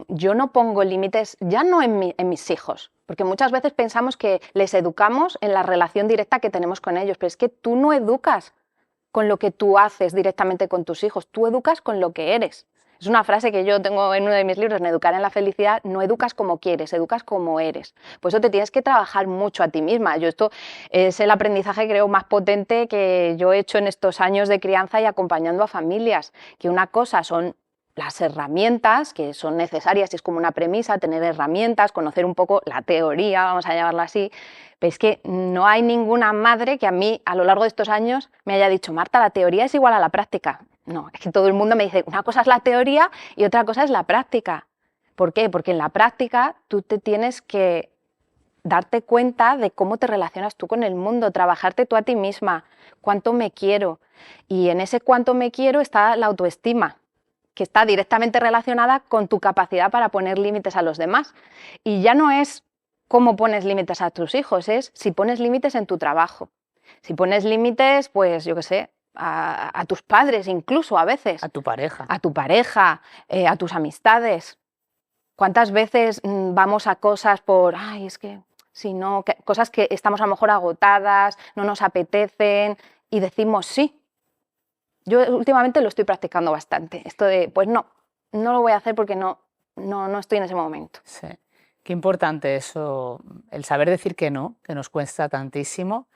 yo no pongo límites, ya no en mis hijos, porque muchas veces pensamos que les educamos en la relación directa que tenemos con ellos, pero es que tú no educas con lo que tú haces directamente con tus hijos, tú educas con lo que eres. Es una frase que yo tengo en uno de mis libros, en Educar en la Felicidad: no educas como quieres, educas como eres. Por eso te tienes que trabajar mucho a ti misma. Esto es el aprendizaje, creo, más potente que yo he hecho en estos años de crianza y acompañando a familias, que una cosa son las herramientas, que son necesarias, y es como una premisa, tener herramientas, conocer un poco la teoría, vamos a llamarla así, pero es que no hay ninguna madre que a mí, a lo largo de estos años, me haya dicho: Marta, la teoría es igual a la práctica. No, es que todo el mundo me dice, una cosa es la teoría y otra cosa es la práctica. ¿Por qué? Porque en la práctica tú te tienes que darte cuenta de cómo te relacionas tú con el mundo, trabajarte tú a ti misma, cuánto me quiero. Y en ese cuánto me quiero está la autoestima, que está directamente relacionada con tu capacidad para poner límites a los demás. Y ya no es cómo pones límites a tus hijos, es si pones límites en tu trabajo. Si pones límites, pues yo qué sé, a tus padres incluso a veces. A tu pareja. A tu pareja, a tus amistades. ¿Cuántas veces vamos a cosas por, ay, es que si no, cosas que estamos a lo mejor agotadas, no nos apetecen y decimos sí? Yo últimamente lo estoy practicando bastante, esto de, pues no lo voy a hacer porque no estoy en ese momento. Sí, qué importante eso, el saber decir que no, que nos cuesta tantísimo,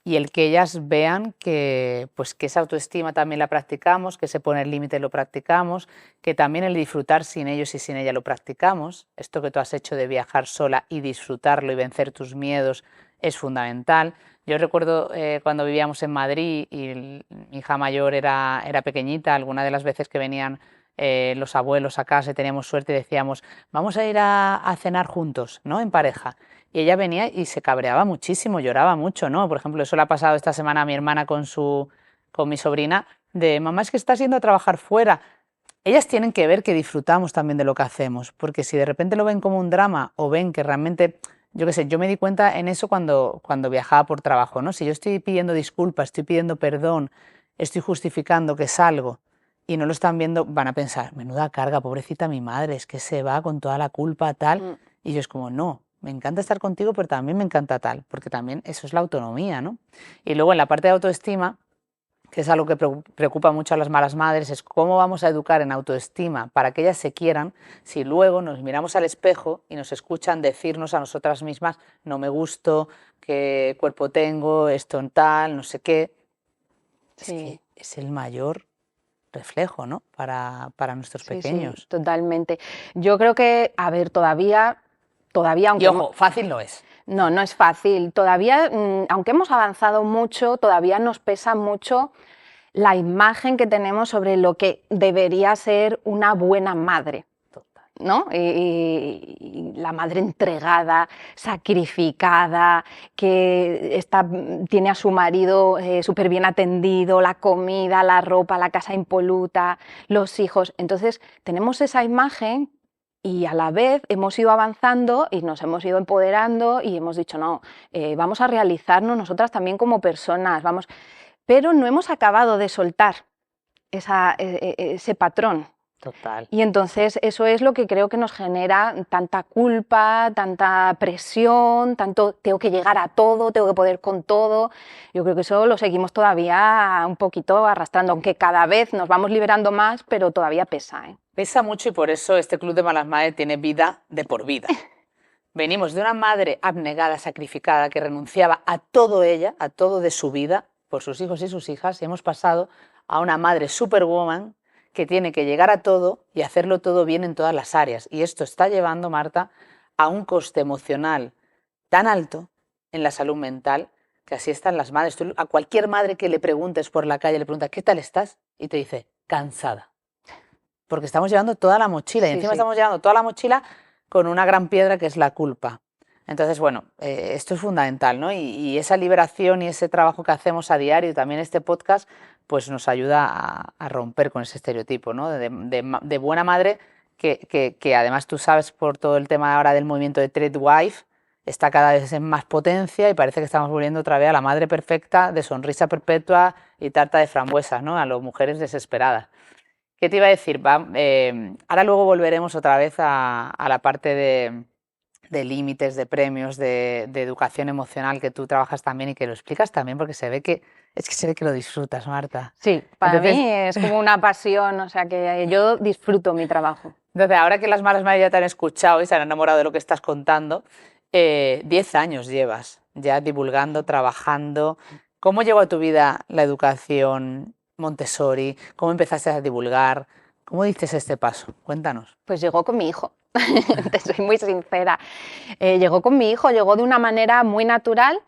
y el que ellas vean que, pues, que esa autoestima también la practicamos, que ese poner límite lo practicamos, que también el disfrutar sin ellos y sin ella lo practicamos. Esto que tú has hecho de viajar sola y disfrutarlo y vencer tus miedos es fundamental. Yo recuerdo cuando vivíamos en Madrid y mi hija mayor era pequeñita, alguna de las veces que venían los abuelos a casa y teníamos suerte y decíamos, vamos a ir a cenar juntos, ¿no?, en pareja. Y ella venía y se cabreaba muchísimo, lloraba mucho, ¿no? Por ejemplo, eso le ha pasado esta semana a mi hermana con mi sobrina, de mamá, es que estás yendo a trabajar fuera. Ellas tienen que ver que disfrutamos también de lo que hacemos, porque si de repente lo ven como un drama o ven que realmente, yo qué sé, yo me di cuenta en eso cuando viajaba por trabajo, ¿no? Si yo estoy pidiendo disculpas, estoy pidiendo perdón, estoy justificando que salgo y no lo están viendo, van a pensar, menuda carga, pobrecita mi madre, es que se va con toda la culpa, tal. Y yo es como, no, me encanta estar contigo, pero también me encanta tal, porque también eso es la autonomía, ¿no? Y luego en la parte de autoestima, que es algo que preocupa mucho a las malas madres, es cómo vamos a educar en autoestima para que ellas se quieran si luego nos miramos al espejo y nos escuchan decirnos a nosotras mismas, no me gusto, qué cuerpo tengo, esto en tal, no sé qué. Sí. Es que es el mayor reflejo, ¿no? Para nuestros Sí, pequeños. sí, totalmente. Yo creo que, a ver, todavía, aunque Y ojo, fácil no es. no, no es fácil. Todavía, aunque hemos avanzado mucho, todavía nos pesa mucho la imagen que tenemos sobre lo que debería ser una buena madre, ¿no? Y la madre entregada, sacrificada, que tiene a su marido súper bien atendido, la comida, la ropa, la casa impoluta, los hijos. Entonces, tenemos esa imagen y a la vez hemos ido avanzando y nos hemos ido empoderando y hemos dicho, no, vamos a realizarnos nosotras también como personas, vamos... Pero no hemos acabado de soltar ese patrón. Total. Y entonces eso es lo que creo que nos genera tanta culpa, tanta presión, tanto tengo que llegar a todo, tengo que poder con todo. Yo creo que eso lo seguimos todavía un poquito arrastrando, aunque cada vez nos vamos liberando más, pero todavía pesa, ¿eh? Pesa mucho y por eso este Club de Malas Madres tiene vida de por vida. Venimos de una madre abnegada, sacrificada, que renunciaba a todo ella, a todo de su vida, por sus hijos y sus hijas, y hemos pasado a una madre superwoman que tiene que llegar a todo y hacerlo todo bien en todas las áreas. Y esto está llevando, Marta, a un coste emocional tan alto en la salud mental que así están las madres. Tú, a cualquier madre que le preguntes por la calle, le preguntas, ¿qué tal estás? Y te dice, cansada. Porque estamos llevando toda la mochila y encima estamos llevando toda la mochila con una gran piedra que es la culpa. Entonces, bueno, esto es fundamental, ¿no? Y esa liberación y ese trabajo que hacemos a diario y también este podcast, pues nos ayuda a romper con ese estereotipo, ¿no? De buena madre que además tú sabes por todo el tema ahora del movimiento de Treat Wife, está cada vez en más potencia y parece que estamos volviendo otra vez a la madre perfecta, de sonrisa perpetua y tarta de frambuesas, ¿no? A las mujeres desesperadas. ¿Qué te iba a decir? Ahora luego volveremos otra vez a la parte de límites, de premios, de educación emocional que tú trabajas también y que lo explicas también porque se ve que lo disfrutas, Marta. Sí, para mí es como una pasión, o sea que yo disfruto mi trabajo. Entonces, ahora que las malas madres ya te han escuchado y se han enamorado de lo que estás contando, 10 años llevas ya divulgando, trabajando. ¿Cómo llegó a tu vida la educación Montessori? ¿Cómo empezaste a divulgar? ¿Cómo diste este paso? Cuéntanos. Pues llegó con mi hijo, te soy muy sincera. Llegó con mi hijo, llegó de una manera muy natural.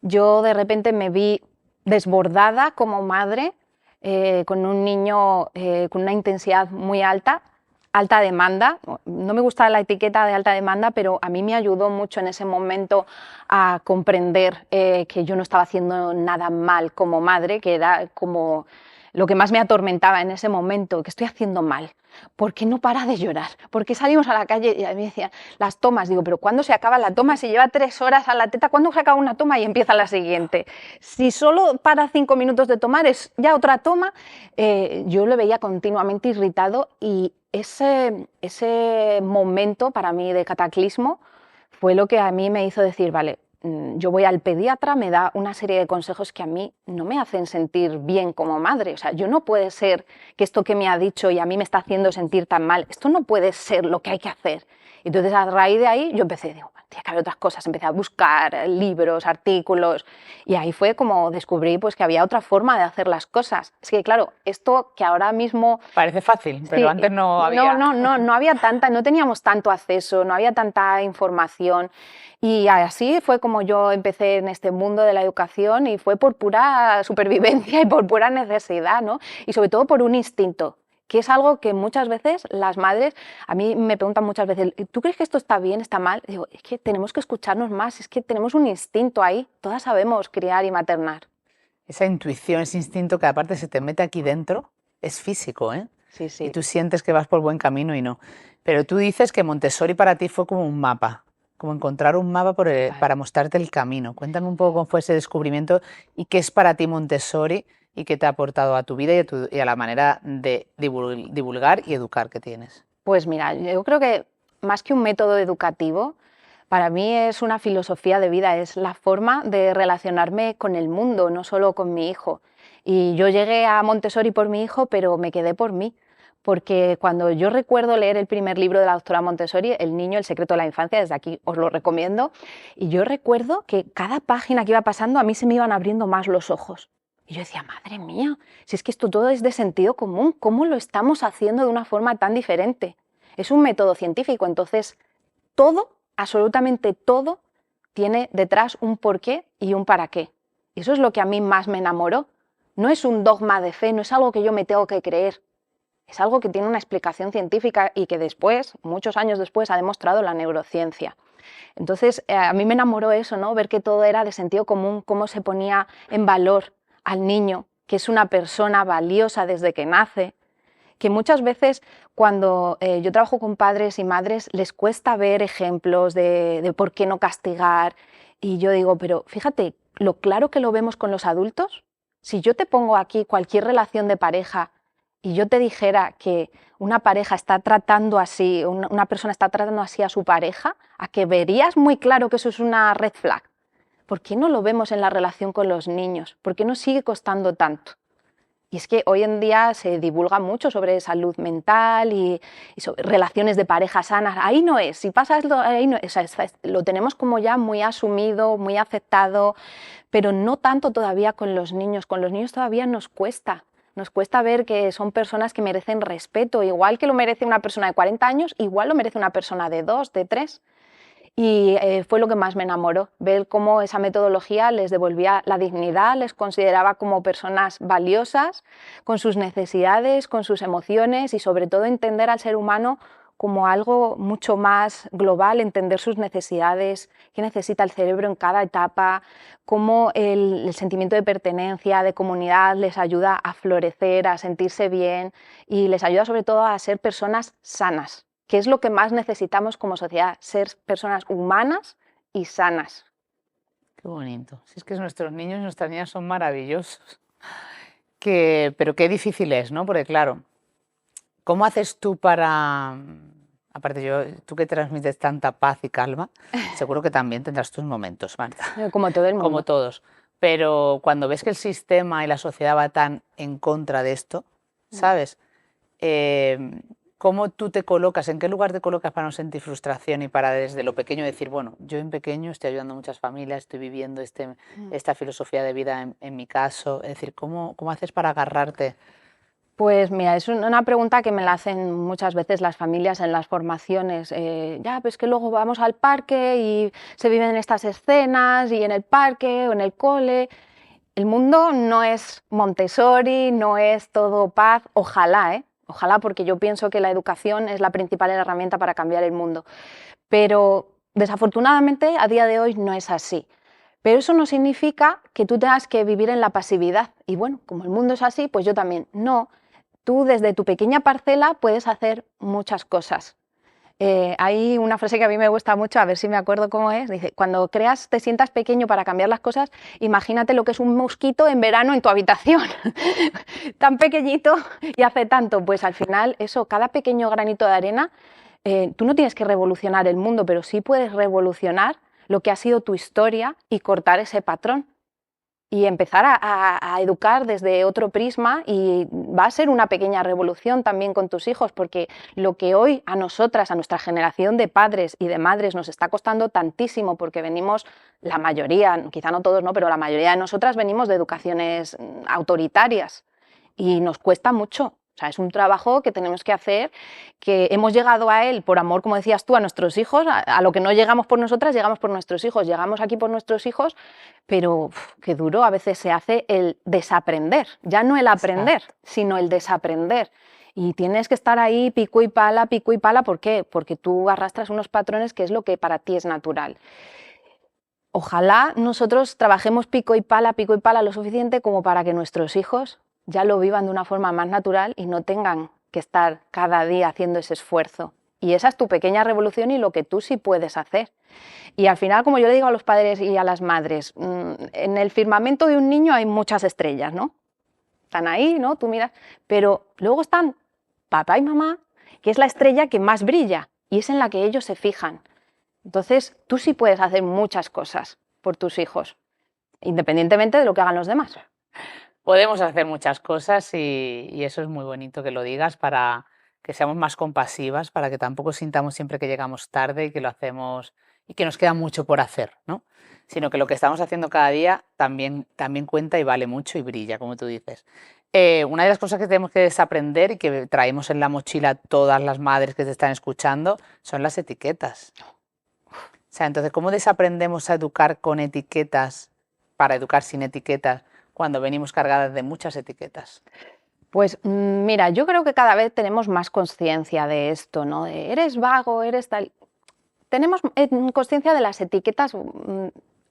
Yo de repente me vi desbordada como madre, con un niño con una intensidad muy alta demanda. No me gusta la etiqueta de alta demanda, pero a mí me ayudó mucho en ese momento a comprender que yo no estaba haciendo nada mal como madre, que era como lo que más me atormentaba en ese momento, que estoy haciendo mal. ¿Por qué no para de llorar? ¿Por qué salimos a la calle y a mí me decían las tomas? Digo, pero ¿cuándo se acaba la toma? Si lleva 3 horas a la teta, ¿cuándo se acaba una toma y empieza la siguiente? Si solo para 5 minutos de tomar es ya otra toma. Yo lo veía continuamente irritado y ese momento para mí de cataclismo fue lo que a mí me hizo decir, vale, yo voy al pediatra, me da una serie de consejos que a mí no me hacen sentir bien como madre. O sea, yo no puede ser que esto que me ha dicho y a mí me está haciendo sentir tan mal, esto no puede ser lo que hay que hacer. Entonces, a raíz de ahí, yo empecé, digo, tiene que haber otras cosas. Empecé a buscar libros, artículos, y ahí fue como descubrí pues, que había otra forma de hacer las cosas. Es que, claro, esto que ahora mismo... Parece fácil, pero sí, antes no había... No había tanta, no teníamos tanto acceso, no había tanta información. Y así fue como yo empecé en este mundo de la educación y fue por pura supervivencia y por pura necesidad, ¿no? Y sobre todo por un instinto, que es algo que muchas veces las madres, a mí me preguntan muchas veces, ¿tú crees que esto está bien, está mal? Y digo, es que tenemos que escucharnos más, es que tenemos un instinto ahí, todas sabemos criar y maternar. Esa intuición, ese instinto que aparte se te mete aquí dentro, es físico, ¿eh? Sí, sí. Y tú sientes que vas por buen camino y no. Pero tú dices que Montessori para ti fue como un mapa, como encontrar un mapa para mostrarte el camino. Cuéntame un poco cómo fue ese descubrimiento y qué es para ti Montessori y qué te ha aportado a tu vida y a la manera de divulgar y educar que tienes. Pues mira, yo creo que más que un método educativo, para mí es una filosofía de vida, es la forma de relacionarme con el mundo, no solo con mi hijo. Y yo llegué a Montessori por mi hijo, pero me quedé por mí. Porque cuando yo recuerdo leer el primer libro de la doctora Montessori, El niño, el secreto de la infancia, desde aquí os lo recomiendo, y yo recuerdo que cada página que iba pasando a mí se me iban abriendo más los ojos. Y yo decía, madre mía, si es que esto todo es de sentido común, ¿cómo lo estamos haciendo de una forma tan diferente? Es un método científico, entonces todo, absolutamente todo, tiene detrás un porqué y un para qué. Y eso es lo que a mí más me enamoró. No es un dogma de fe, no es algo que yo me tengo que creer. Es algo que tiene una explicación científica y que después, muchos años después, ha demostrado la neurociencia. Entonces, a mí me enamoró eso, ¿no? Ver que todo era de sentido común, cómo se ponía en valor al niño, que es una persona valiosa desde que nace, que muchas veces cuando yo trabajo con padres y madres les cuesta ver ejemplos de por qué no castigar, y yo digo, pero fíjate, lo claro que lo vemos con los adultos. Si yo te pongo aquí cualquier relación de pareja y yo te dijera que una pareja está tratando así, una persona está tratando así a su pareja, a que verías muy claro que eso es una red flag. ¿Por qué no lo vemos en la relación con los niños? ¿Por qué nos sigue costando tanto? Y es que hoy en día se divulga mucho sobre salud mental y sobre relaciones de pareja sanas. Ahí no es, si pasa esto, ahí no es. O sea, lo tenemos como ya muy asumido, muy aceptado, pero no tanto todavía con los niños. Con los niños todavía nos cuesta. Nos cuesta ver que son personas que merecen respeto, igual que lo merece una persona de 40 años, igual lo merece una persona de 2, de 3. Y fue lo que más me enamoró, ver cómo esa metodología les devolvía la dignidad, les consideraba como personas valiosas, con sus necesidades, con sus emociones y sobre todo entender al ser humano como algo mucho más global, entender sus necesidades, qué necesita el cerebro en cada etapa, cómo el sentimiento de pertenencia, de comunidad les ayuda a florecer, a sentirse bien y les ayuda sobre todo a ser personas sanas, que es lo que más necesitamos como sociedad, ser personas humanas y sanas. Qué bonito. Si es que nuestros niños y nuestras niñas son maravillosos. Pero qué difícil es, ¿no? Porque claro, ¿cómo haces tú para... Aparte, tú que transmites tanta paz y calma, seguro que también tendrás tus momentos, Marta. Como todo el mundo. Como todos. Pero cuando ves que el sistema y la sociedad va tan en contra de esto, ¿sabes? ¿Cómo tú te colocas, en qué lugar te colocas para no sentir frustración y para desde lo pequeño decir, bueno, yo en pequeño estoy ayudando a muchas familias, estoy viviendo esta filosofía de vida en mi caso? Es decir, ¿cómo haces para agarrarte? Pues mira, es una pregunta que me la hacen muchas veces las familias en las formaciones. Ya, pues que luego vamos al parque y se viven estas escenas y en el parque o en el cole. El mundo no es Montessori, no es todo paz, ojalá, ¿eh? Ojalá, porque yo pienso que la educación es la principal herramienta para cambiar el mundo. Pero desafortunadamente a día de hoy no es así. Pero eso no significa que tú tengas que vivir en la pasividad. Y bueno, como el mundo es así, pues yo también. No, tú desde tu pequeña parcela puedes hacer muchas cosas. Hay una frase que a mí me gusta mucho, a ver si me acuerdo cómo es, dice, cuando te sientas pequeño para cambiar las cosas, imagínate lo que es un mosquito en verano en tu habitación, tan pequeñito y hace tanto. Pues al final eso, cada pequeño granito de arena, tú no tienes que revolucionar el mundo, pero sí puedes revolucionar lo que ha sido tu historia y cortar ese patrón. Y empezar a educar desde otro prisma, y va a ser una pequeña revolución también con tus hijos, porque lo que hoy a nosotras, a nuestra generación de padres y de madres nos está costando tantísimo, porque venimos, la mayoría, quizá no todos, ¿no? Pero la mayoría de nosotras venimos de educaciones autoritarias y nos cuesta mucho. O sea, es un trabajo que tenemos que hacer, que hemos llegado a él por amor, como decías tú, a nuestros hijos, a lo que no llegamos por nosotras, llegamos por nuestros hijos, llegamos aquí por nuestros hijos, pero qué duro a veces se hace el desaprender, ya no el aprender, sino el desaprender. Y tienes que estar ahí pico y pala, ¿por qué? Porque tú arrastras unos patrones que es lo que para ti es natural. Ojalá nosotros trabajemos pico y pala lo suficiente como para que nuestros hijos ya lo vivan de una forma más natural y no tengan que estar cada día haciendo ese esfuerzo. Y esa es tu pequeña revolución y lo que tú sí puedes hacer. Y al final, como yo le digo a los padres y a las madres, en el firmamento de un niño hay muchas estrellas, ¿no? Están ahí, ¿no? Tú miras, pero luego están papá y mamá, que es la estrella que más brilla y es en la que ellos se fijan. Entonces, tú sí puedes hacer muchas cosas por tus hijos, independientemente de lo que hagan los demás. Podemos hacer muchas cosas y eso es muy bonito que lo digas, para que seamos más compasivas, para que tampoco sintamos siempre que llegamos tarde y que lo hacemos y que nos queda mucho por hacer, ¿no? Sino que lo que estamos haciendo cada día también cuenta y vale mucho y brilla, como tú dices. Una de las cosas que tenemos que desaprender y que traemos en la mochila todas las madres que te están escuchando son las etiquetas. O sea, entonces, ¿cómo desaprendemos a educar con etiquetas para educar sin etiquetas cuando venimos cargadas de muchas etiquetas? Pues mira, yo creo que cada vez tenemos más conciencia de esto, ¿no? De eres vago, eres tal. Tenemos conciencia de las etiquetas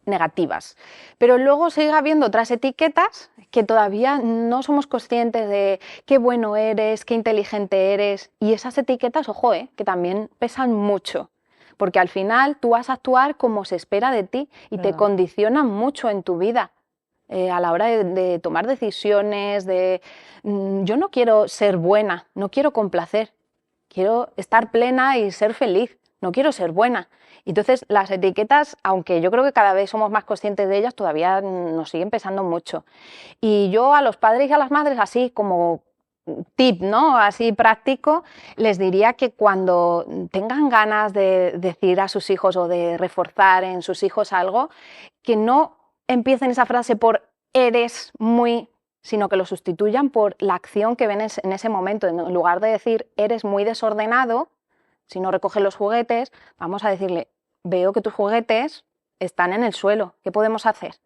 negativas, pero luego sigue habiendo otras etiquetas que todavía no somos conscientes de qué bueno eres, qué inteligente eres, y esas etiquetas, ojo, que también pesan mucho, porque al final tú vas a actuar como se espera de ti y te condicionan mucho en tu vida. A la hora de tomar decisiones, yo no quiero ser buena, no quiero complacer, quiero estar plena y ser feliz, no quiero ser buena. Entonces las etiquetas, aunque yo creo que cada vez somos más conscientes de ellas, todavía nos siguen pesando mucho. Y yo a los padres y a las madres, así como tip, ¿no? Así práctico, les diría que cuando tengan ganas de decir a sus hijos o de reforzar en sus hijos algo, que no empiecen esa frase por eres muy, sino que lo sustituyan por la acción que ven en ese momento. En lugar de decir eres muy desordenado, si no recoges los juguetes, vamos a decirle veo que tus juguetes están en el suelo, ¿qué podemos hacer?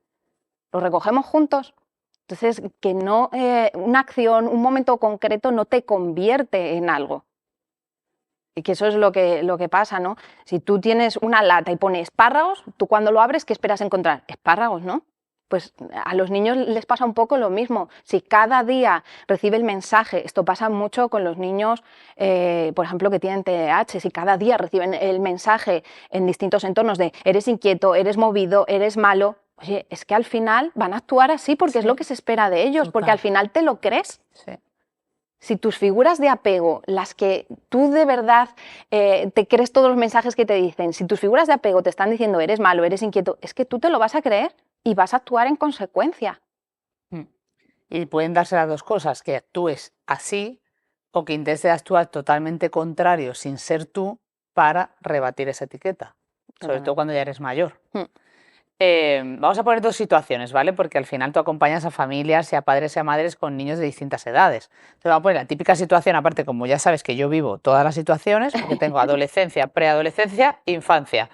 ¿Los recogemos juntos? Entonces, que no, una acción, un momento concreto no te convierte en algo. Y que eso es lo que pasa, ¿no? Si tú tienes una lata y pone espárragos, tú cuando lo abres, ¿qué esperas encontrar? Espárragos, ¿no? Pues a los niños les pasa un poco lo mismo. Si cada día recibe el mensaje, esto pasa mucho con los niños, por ejemplo, que tienen TDAH, si cada día reciben el mensaje en distintos entornos de eres inquieto, eres movido, eres malo, oye, es que al final van a actuar así porque es lo que se espera de ellos, porque al final te lo crees. Sí. Si tus figuras de apego, las que tú de verdad te crees todos los mensajes que te dicen, si tus figuras de apego te están diciendo eres malo, eres inquieto, es que tú te lo vas a creer y vas a actuar en consecuencia. Y pueden darse las dos cosas, que actúes así o que intentes actuar totalmente contrario sin ser tú para rebatir esa etiqueta, sobre todo cuando ya eres mayor. Vamos a poner dos situaciones, ¿vale? Porque al final tú acompañas a familias, sea padres, sea madres, con niños de distintas edades. Entonces vamos a poner la típica situación, aparte como ya sabes que yo vivo todas las situaciones, porque tengo adolescencia, preadolescencia, infancia.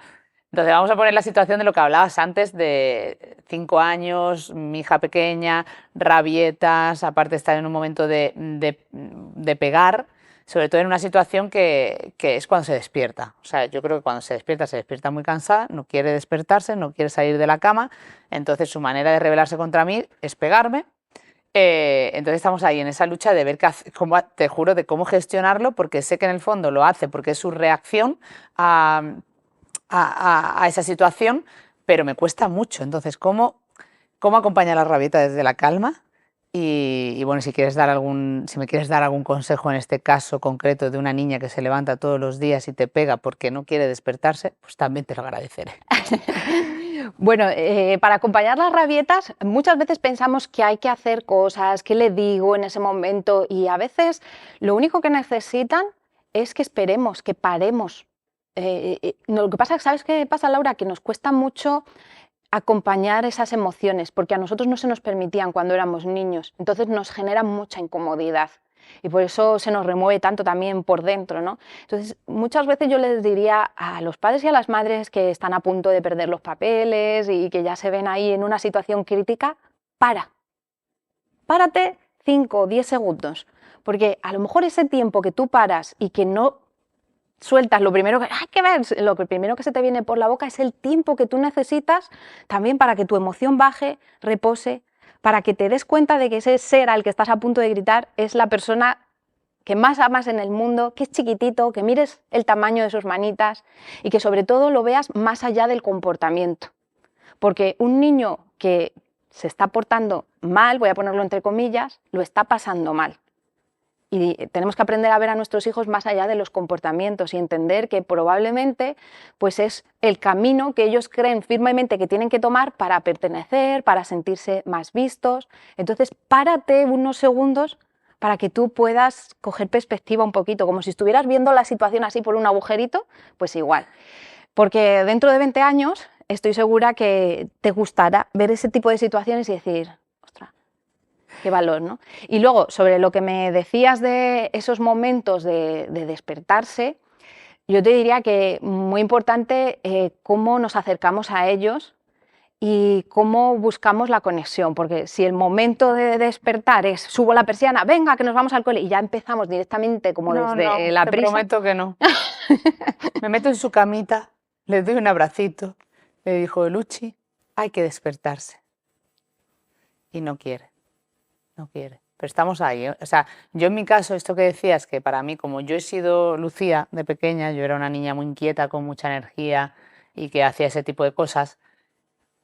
Entonces vamos a poner la situación de lo que hablabas antes de 5 años, mi hija pequeña, rabietas, aparte estar en un momento de pegar, sobre todo en una situación que es cuando se despierta. O sea, yo creo que cuando se despierta muy cansada, no quiere despertarse, no quiere salir de la cama, entonces su manera de rebelarse contra mí es pegarme. Entonces estamos ahí en esa lucha de ver te juro, de cómo gestionarlo, porque sé que en el fondo lo hace porque es su reacción a esa situación, pero me cuesta mucho. Entonces, ¿cómo acompañar la rabieta desde la calma? Y bueno, si me quieres dar algún consejo en este caso concreto de una niña que se levanta todos los días y te pega porque no quiere despertarse, pues también te lo agradeceré. Bueno, para acompañar las rabietas muchas veces pensamos que hay que hacer cosas, que le digo en ese momento, y a veces lo único que necesitan es que esperemos, que paremos. Lo que pasa, ¿sabes qué pasa, Laura? Que nos cuesta mucho acompañar esas emociones, porque a nosotros no se nos permitían cuando éramos niños, entonces nos genera mucha incomodidad y por eso se nos remueve tanto también por dentro, ¿no? Entonces, muchas veces yo les diría a los padres y a las madres que están a punto de perder los papeles y que ya se ven ahí en una situación crítica, párate 5 o 10 segundos, porque a lo mejor ese tiempo que tú paras y que no sueltas, lo primero que se te viene por la boca es el tiempo que tú necesitas también para que tu emoción baje, repose, para que te des cuenta de que ese ser al que estás a punto de gritar es la persona que más amas en el mundo, que es chiquitito, que mires el tamaño de sus manitas y que sobre todo lo veas más allá del comportamiento. Porque un niño que se está portando mal, voy a ponerlo entre comillas, lo está pasando mal. Y tenemos que aprender a ver a nuestros hijos más allá de los comportamientos y entender que probablemente pues es el camino que ellos creen firmemente que tienen que tomar para pertenecer, para sentirse más vistos. Entonces, párate unos segundos para que tú puedas coger perspectiva un poquito, como si estuvieras viendo la situación así por un agujerito, pues igual. Porque dentro de 20 años estoy segura que te gustará ver ese tipo de situaciones y decir, ostras, qué valor, ¿no? Y luego, sobre lo que me decías de esos momentos de despertarse, yo te diría que muy importante cómo nos acercamos a ellos y cómo buscamos la conexión, porque si el momento de despertar es subo la persiana, venga, que nos vamos al cole, y ya empezamos directamente como desde la te prisa. prometo que no. Me meto en su camita, le doy un abracito, le digo, Luchi, hay que despertarse. Y no quiere, no quiere. Pero estamos ahí, ¿eh? O sea, yo en mi caso, esto que decías, que para mí, como yo he sido Lucía de pequeña, yo era una niña muy inquieta, con mucha energía y que hacía ese tipo de cosas,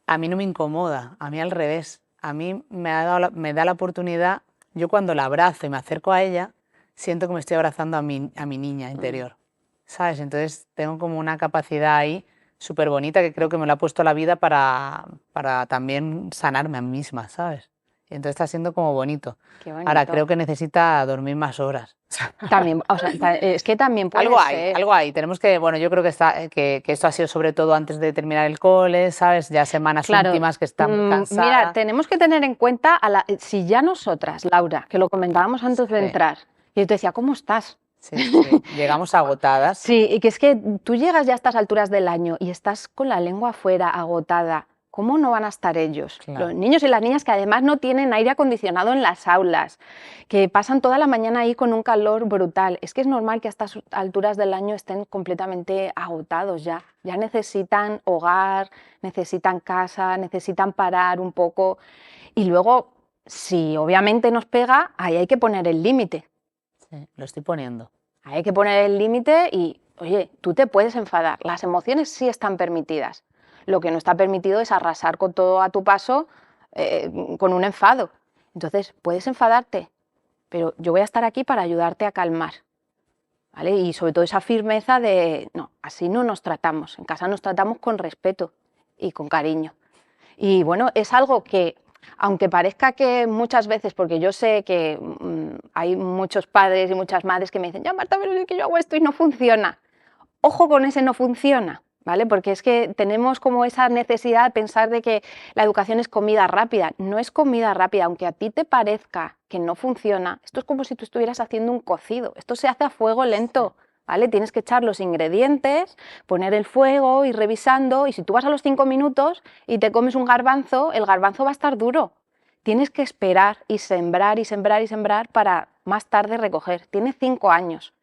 a mí no me incomoda, a mí al revés. A mí me da la oportunidad, yo cuando la abrazo y me acerco a ella, siento que me estoy abrazando a mi niña interior, ¿sabes? Entonces tengo como una capacidad ahí súper bonita que creo que me la ha puesto la vida para también sanarme a mí misma, ¿sabes? Y entonces está siendo como bonito. Qué bonito. Ahora creo que necesita dormir más horas. También, o sea, es que también puede Algo ser. hay, algo hay. Tenemos que, bueno, yo creo que esto ha sido sobre todo antes de terminar el cole, ¿sabes? Ya semanas Claro. últimas que está muy cansada. Mira, tenemos que tener en cuenta, si ya nosotras, Laura, que lo comentábamos antes de Sí. entrar, y yo te decía, ¿cómo estás? Sí, sí, llegamos agotadas. Sí, y que es que tú llegas ya a estas alturas del año y estás con la lengua afuera, agotada. ¿Cómo no van a estar ellos? Claro. Los niños y las niñas que además no tienen aire acondicionado en las aulas, que pasan toda la mañana ahí con un calor brutal. Es que es normal que a estas alturas del año estén completamente agotados ya. Ya necesitan hogar, necesitan casa, necesitan parar un poco. Y luego, si obviamente nos pega, ahí hay que poner el límite. Sí, lo estoy poniendo. Hay que poner el límite y, oye, tú te puedes enfadar. Las emociones sí están permitidas. Lo que no está permitido es arrasar con todo a tu paso con un enfado. Entonces, puedes enfadarte, pero yo voy a estar aquí para ayudarte a calmar. ¿Vale? Y sobre todo esa firmeza de, no, así no nos tratamos. En casa nos tratamos con respeto y con cariño. Y bueno, es algo que, aunque parezca que muchas veces, porque yo sé que hay muchos padres y muchas madres que me dicen, ya Marta, pero es que yo hago esto y no funciona. Ojo con ese no funciona, ¿vale? Porque es que tenemos como esa necesidad de pensar de que la educación es comida rápida. No es comida rápida, aunque a ti te parezca que no funciona. Esto es como si tú estuvieras haciendo un cocido. Esto se hace a fuego lento. ¿Vale? Tienes que echar los ingredientes, poner el fuego, ir revisando, y si tú vas a los 5 minutos y te comes un garbanzo, el garbanzo va a estar duro. Tienes que esperar y sembrar y sembrar y sembrar para más tarde recoger. Tiene 5 años.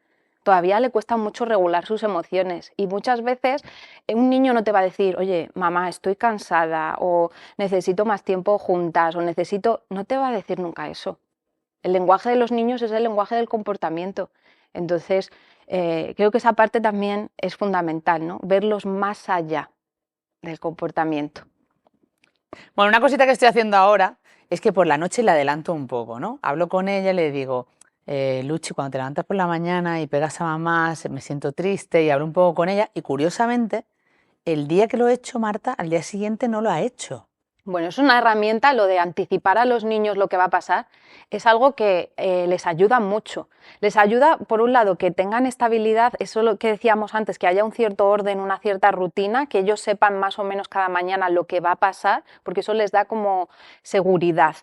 Todavía le cuesta mucho regular sus emociones y muchas veces un niño no te va a decir, oye, mamá, estoy cansada o necesito más tiempo juntas o necesito... No te va a decir nunca eso. El lenguaje de los niños es el lenguaje del comportamiento. Entonces, creo que esa parte también es fundamental, ¿no? Verlos más allá del comportamiento. Bueno, una cosita que estoy haciendo ahora es que por la noche le adelanto un poco, ¿no? Hablo con ella y le digo, Luchi, cuando te levantas por la mañana y pegas a mamá, me siento triste, y hablo un poco con ella, y curiosamente, el día que lo he hecho, Marta, al día siguiente no lo ha hecho. Bueno, es una herramienta, lo de anticipar a los niños lo que va a pasar, es algo que les ayuda mucho. Les ayuda, por un lado, que tengan estabilidad, eso es lo que decíamos antes, que haya un cierto orden, una cierta rutina, que ellos sepan más o menos cada mañana lo que va a pasar, porque eso les da como seguridad.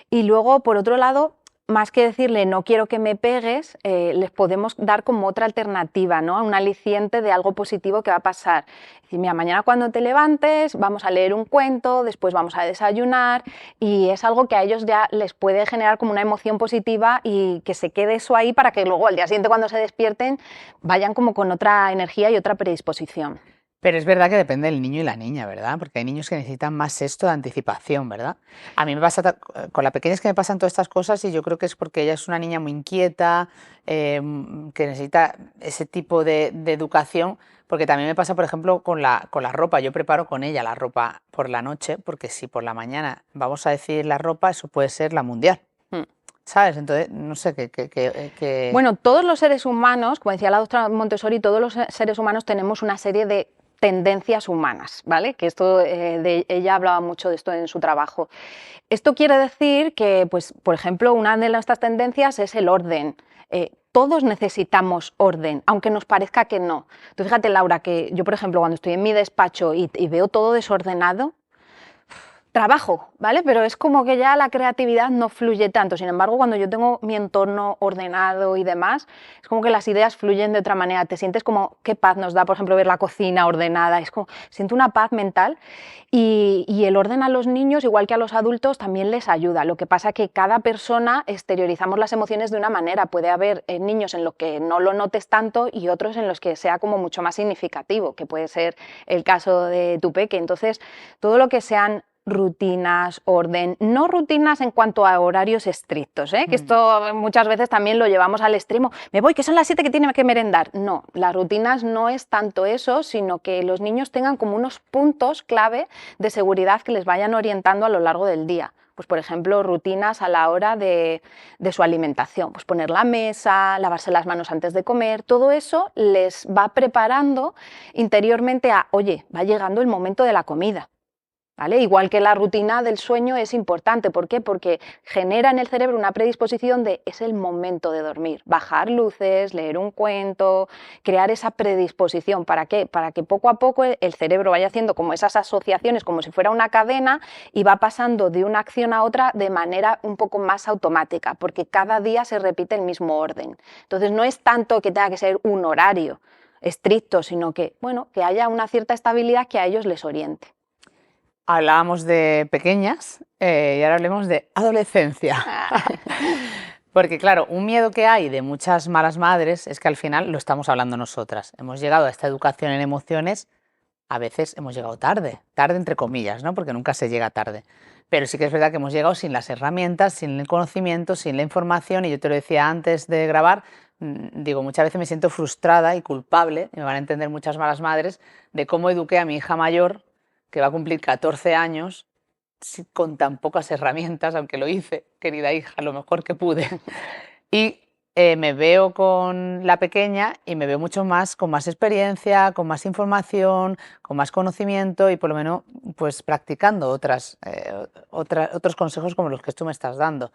Y luego, por otro lado, más que decirle no quiero que me pegues, les podemos dar como otra alternativa, ¿no? Un aliciente de algo positivo que va a pasar. Es decir, mira, mañana cuando te levantes vamos a leer un cuento, después vamos a desayunar, y es algo que a ellos ya les puede generar como una emoción positiva y que se quede eso ahí para que luego al día siguiente cuando se despierten vayan como con otra energía y otra predisposición. Pero es verdad que depende del niño y la niña, ¿verdad? Porque hay niños que necesitan más esto de anticipación, ¿verdad? A mí me pasa, con la pequeña es que me pasan todas estas cosas, y yo creo que es porque ella es una niña muy inquieta, que necesita ese tipo de educación, porque también me pasa, por ejemplo, con la ropa. Yo preparo con ella la ropa por la noche, porque si por la mañana vamos a decidir la ropa, eso puede ser la mundial. ¿Sabes? Entonces, no sé qué... Bueno, todos los seres humanos, como decía la doctora Montessori, todos los seres humanos tenemos una serie de tendencias humanas, ¿vale? Que esto, ella hablaba mucho de esto en su trabajo. Esto quiere decir que, pues, por ejemplo, una de nuestras tendencias es el orden. todos necesitamos orden, aunque nos parezca que no. Tú fíjate, Laura, que yo, por ejemplo, cuando estoy en mi despacho y veo todo desordenado, trabajo, ¿vale? Pero es como que ya la creatividad no fluye tanto. Sin embargo, cuando yo tengo mi entorno ordenado y demás, es como que las ideas fluyen de otra manera. Te sientes como qué paz nos da, por ejemplo, ver la cocina ordenada. Es como, siento una paz mental y el orden a los niños, igual que a los adultos, también les ayuda. Lo que pasa es que cada persona exteriorizamos las emociones de una manera. Puede haber niños en los que no lo notes tanto y otros en los que sea como mucho más significativo, que puede ser el caso de tu peque. Entonces, todo lo que sean rutinas, orden, no rutinas en cuanto a horarios estrictos, que esto muchas veces también lo llevamos al extremo, me voy, que son las 7 que tiene que merendar. No, las rutinas no es tanto eso, sino que los niños tengan como unos puntos clave de seguridad que les vayan orientando a lo largo del día. Pues, por ejemplo, rutinas a la hora de su alimentación, pues poner la mesa, lavarse las manos antes de comer, todo eso les va preparando interiormente a, oye, va llegando el momento de la comida. ¿Vale? Igual que la rutina del sueño es importante. ¿Por qué? Porque genera en el cerebro una predisposición de es el momento de dormir. Bajar luces, leer un cuento, crear esa predisposición. ¿Para qué? Para que poco a poco el cerebro vaya haciendo como esas asociaciones, como si fuera una cadena, y va pasando de una acción a otra de manera un poco más automática, porque cada día se repite el mismo orden. Entonces no es tanto que tenga que ser un horario estricto, sino que, bueno, que haya una cierta estabilidad que a ellos les oriente. Hablábamos de pequeñas y ahora hablemos de adolescencia. Porque claro, un miedo que hay de muchas malas madres es que al final lo estamos hablando nosotras. Hemos llegado a esta educación en emociones, a veces hemos llegado tarde entre comillas, ¿no? Porque nunca se llega tarde. Pero sí que es verdad que hemos llegado sin las herramientas, sin el conocimiento, sin la información, y yo te lo decía antes de grabar, digo, muchas veces me siento frustrada y culpable, y me van a entender muchas malas madres, de cómo eduqué a mi hija mayor, que va a cumplir 14 años, con tan pocas herramientas, aunque lo hice, querida hija, lo mejor que pude. Y me veo con la pequeña y me veo mucho más, con más experiencia, con más información, con más conocimiento y por lo menos pues practicando otros consejos como los que tú me estás dando.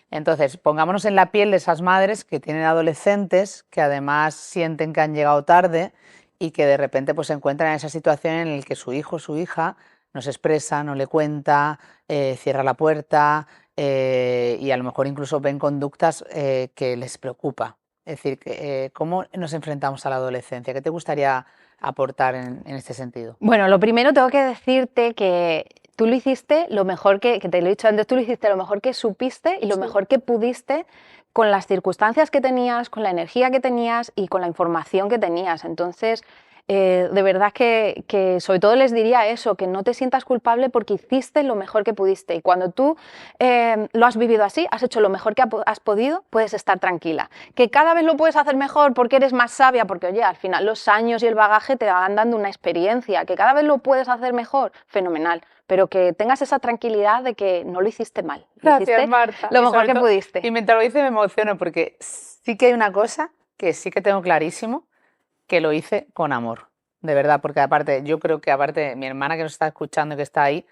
Entonces, pongámonos en la piel de esas madres que tienen adolescentes, que además sienten que han llegado tarde y que de repente pues, se encuentran en esa situación en la que su hijo o su hija no se expresa, no le cuenta, cierra la puerta y a lo mejor incluso ven conductas que les preocupa. Es decir, ¿cómo nos enfrentamos a la adolescencia? ¿Qué te gustaría aportar en este sentido? Bueno, lo primero tengo que decirte que tú lo hiciste lo mejor que te lo he dicho antes, tú lo hiciste lo mejor que supiste y lo mejor que pudiste con las circunstancias que tenías, con la energía que tenías y con la información que tenías. Entonces, de verdad que sobre todo les diría eso, que no te sientas culpable porque hiciste lo mejor que pudiste. Y cuando tú lo has vivido así, has hecho lo mejor que has podido, puedes estar tranquila. Que cada vez lo puedes hacer mejor porque eres más sabia, porque oye, al final los años y el bagaje te van dando una experiencia. Que cada vez lo puedes hacer mejor, fenomenal. Pero que tengas esa tranquilidad de que no lo hiciste mal. Gracias, Marta. Lo mejor que pudiste. Y mientras lo hice me emociono porque sí que hay una cosa que sí que tengo clarísimo, que lo hice con amor, de verdad, porque aparte, yo creo que aparte, mi hermana que nos está escuchando y que está ahí,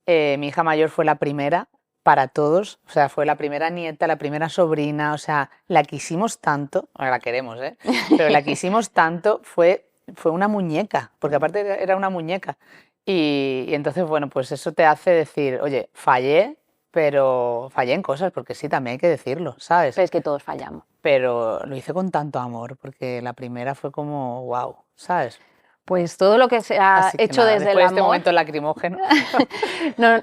mi hija mayor fue la primera para todos, o sea, fue la primera nieta, la primera sobrina, o sea, la quisimos tanto, ahora la queremos, pero la quisimos tanto, fue una muñeca, porque aparte era una muñeca. Y entonces, bueno, pues eso te hace decir, oye, fallé, pero fallé en cosas, porque sí, también hay que decirlo, ¿sabes? Pero es que todos fallamos. Pero lo hice con tanto amor, porque la primera fue como, wow, ¿sabes? Pues todo lo que se ha hecho nada, desde el amor, amor, este momento lacrimógeno,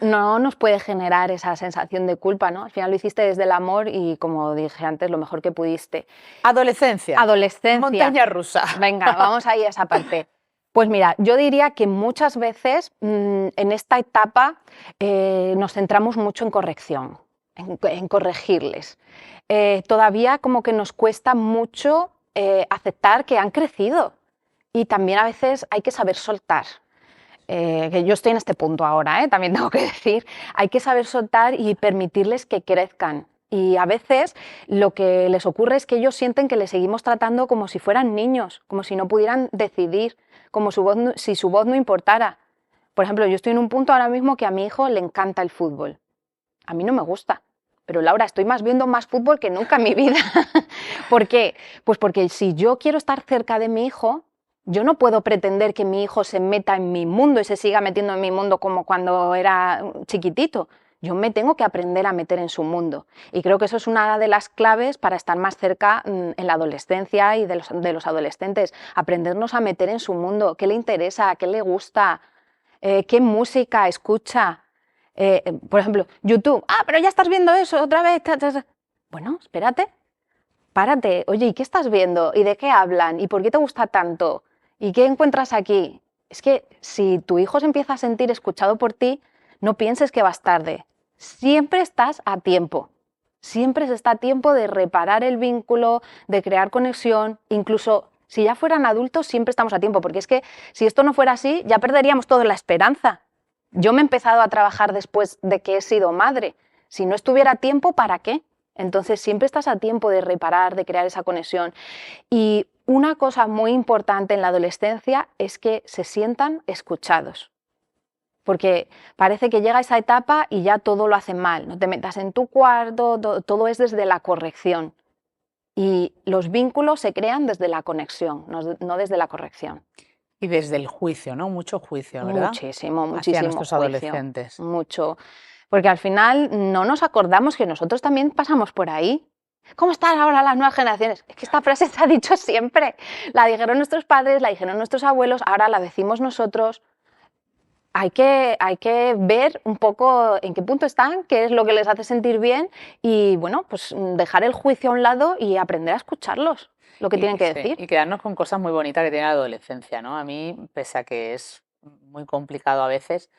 no nos puede generar esa sensación de culpa, ¿no? Al final lo hiciste desde el amor y, como dije antes, lo mejor que pudiste. Adolescencia. Montaña rusa. Venga, vamos ahí a esa parte. Pues mira, yo diría que muchas veces en esta etapa nos centramos mucho en corrección, en corregirles. Todavía como que nos cuesta mucho aceptar que han crecido y también a veces hay que saber soltar. Que yo estoy en este punto ahora, también tengo que decir, hay que saber soltar y permitirles que crezcan. Y a veces lo que les ocurre es que ellos sienten que les seguimos tratando como si fueran niños, como si no pudieran decidir, como si su voz no importara. Por ejemplo, yo estoy en un punto ahora mismo que a mi hijo le encanta el fútbol. A mí no me gusta, pero Laura, estoy viendo más fútbol que nunca en mi vida. ¿Por qué? Pues porque si yo quiero estar cerca de mi hijo, yo no puedo pretender que mi hijo se meta en mi mundo y se siga metiendo en mi mundo como cuando era chiquitito. Yo me tengo que aprender a meter en su mundo. Y creo que eso es una de las claves para estar más cerca en la adolescencia y de los adolescentes. Aprendernos a meter en su mundo. ¿Qué le interesa? ¿Qué le gusta? ¿Qué música escucha? Por ejemplo, YouTube. Ah, pero ya estás viendo eso otra vez. Bueno, espérate. Párate. Oye, ¿y qué estás viendo? ¿Y de qué hablan? ¿Y por qué te gusta tanto? ¿Y qué encuentras aquí? Es que si tu hijo se empieza a sentir escuchado por ti, no pienses que vas tarde. Siempre estás a tiempo. Siempre se está a tiempo de reparar el vínculo, de crear conexión. Incluso si ya fueran adultos, siempre estamos a tiempo. Porque es que si esto no fuera así, ya perderíamos toda la esperanza. Yo me he empezado a trabajar después de que he sido madre. Si no estuviera a tiempo, ¿para qué? Entonces siempre estás a tiempo de reparar, de crear esa conexión. Y una cosa muy importante en la adolescencia es que se sientan escuchados. Porque parece que llega esa etapa y ya todo lo hacen mal. No te metas en tu cuarto, todo es desde la corrección. Y los vínculos se crean desde la conexión, no desde la corrección. Y desde el juicio, ¿no? Mucho juicio, ¿verdad? Muchísimo, Hacia muchísimo nuestros juicio. adolescentes. Mucho. Porque al final no nos acordamos que nosotros también pasamos por ahí. ¿Cómo están ahora las nuevas generaciones? Es que esta frase se ha dicho siempre. La dijeron nuestros padres, la dijeron nuestros abuelos, ahora la decimos nosotros. Hay que ver un poco en qué punto están, qué es lo que les hace sentir bien y, bueno, pues dejar el juicio a un lado y aprender a escucharlos, lo que tienen que Sí, decir. y quedarnos con cosas muy bonitas que tiene la adolescencia, ¿no? A mí, pese a que es muy complicado a veces,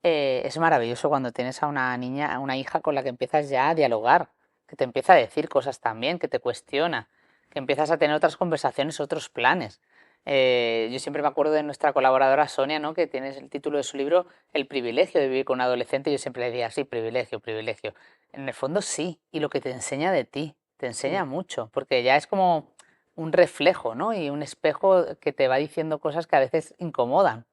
es maravilloso cuando tienes a una niña, a una hija con la que empiezas ya a dialogar, que te empieza a decir cosas también, que te cuestiona, que empiezas a tener otras conversaciones, otros planes. Yo siempre me acuerdo de nuestra colaboradora Sonia, ¿no? Que tiene el título de su libro El privilegio de vivir con un adolescente. Yo siempre le decía, sí, privilegio, privilegio. En el fondo sí, y lo que te enseña de ti, te enseña mucho, porque ya es como un reflejo, ¿no? Y un espejo que te va diciendo cosas que a veces incomodan.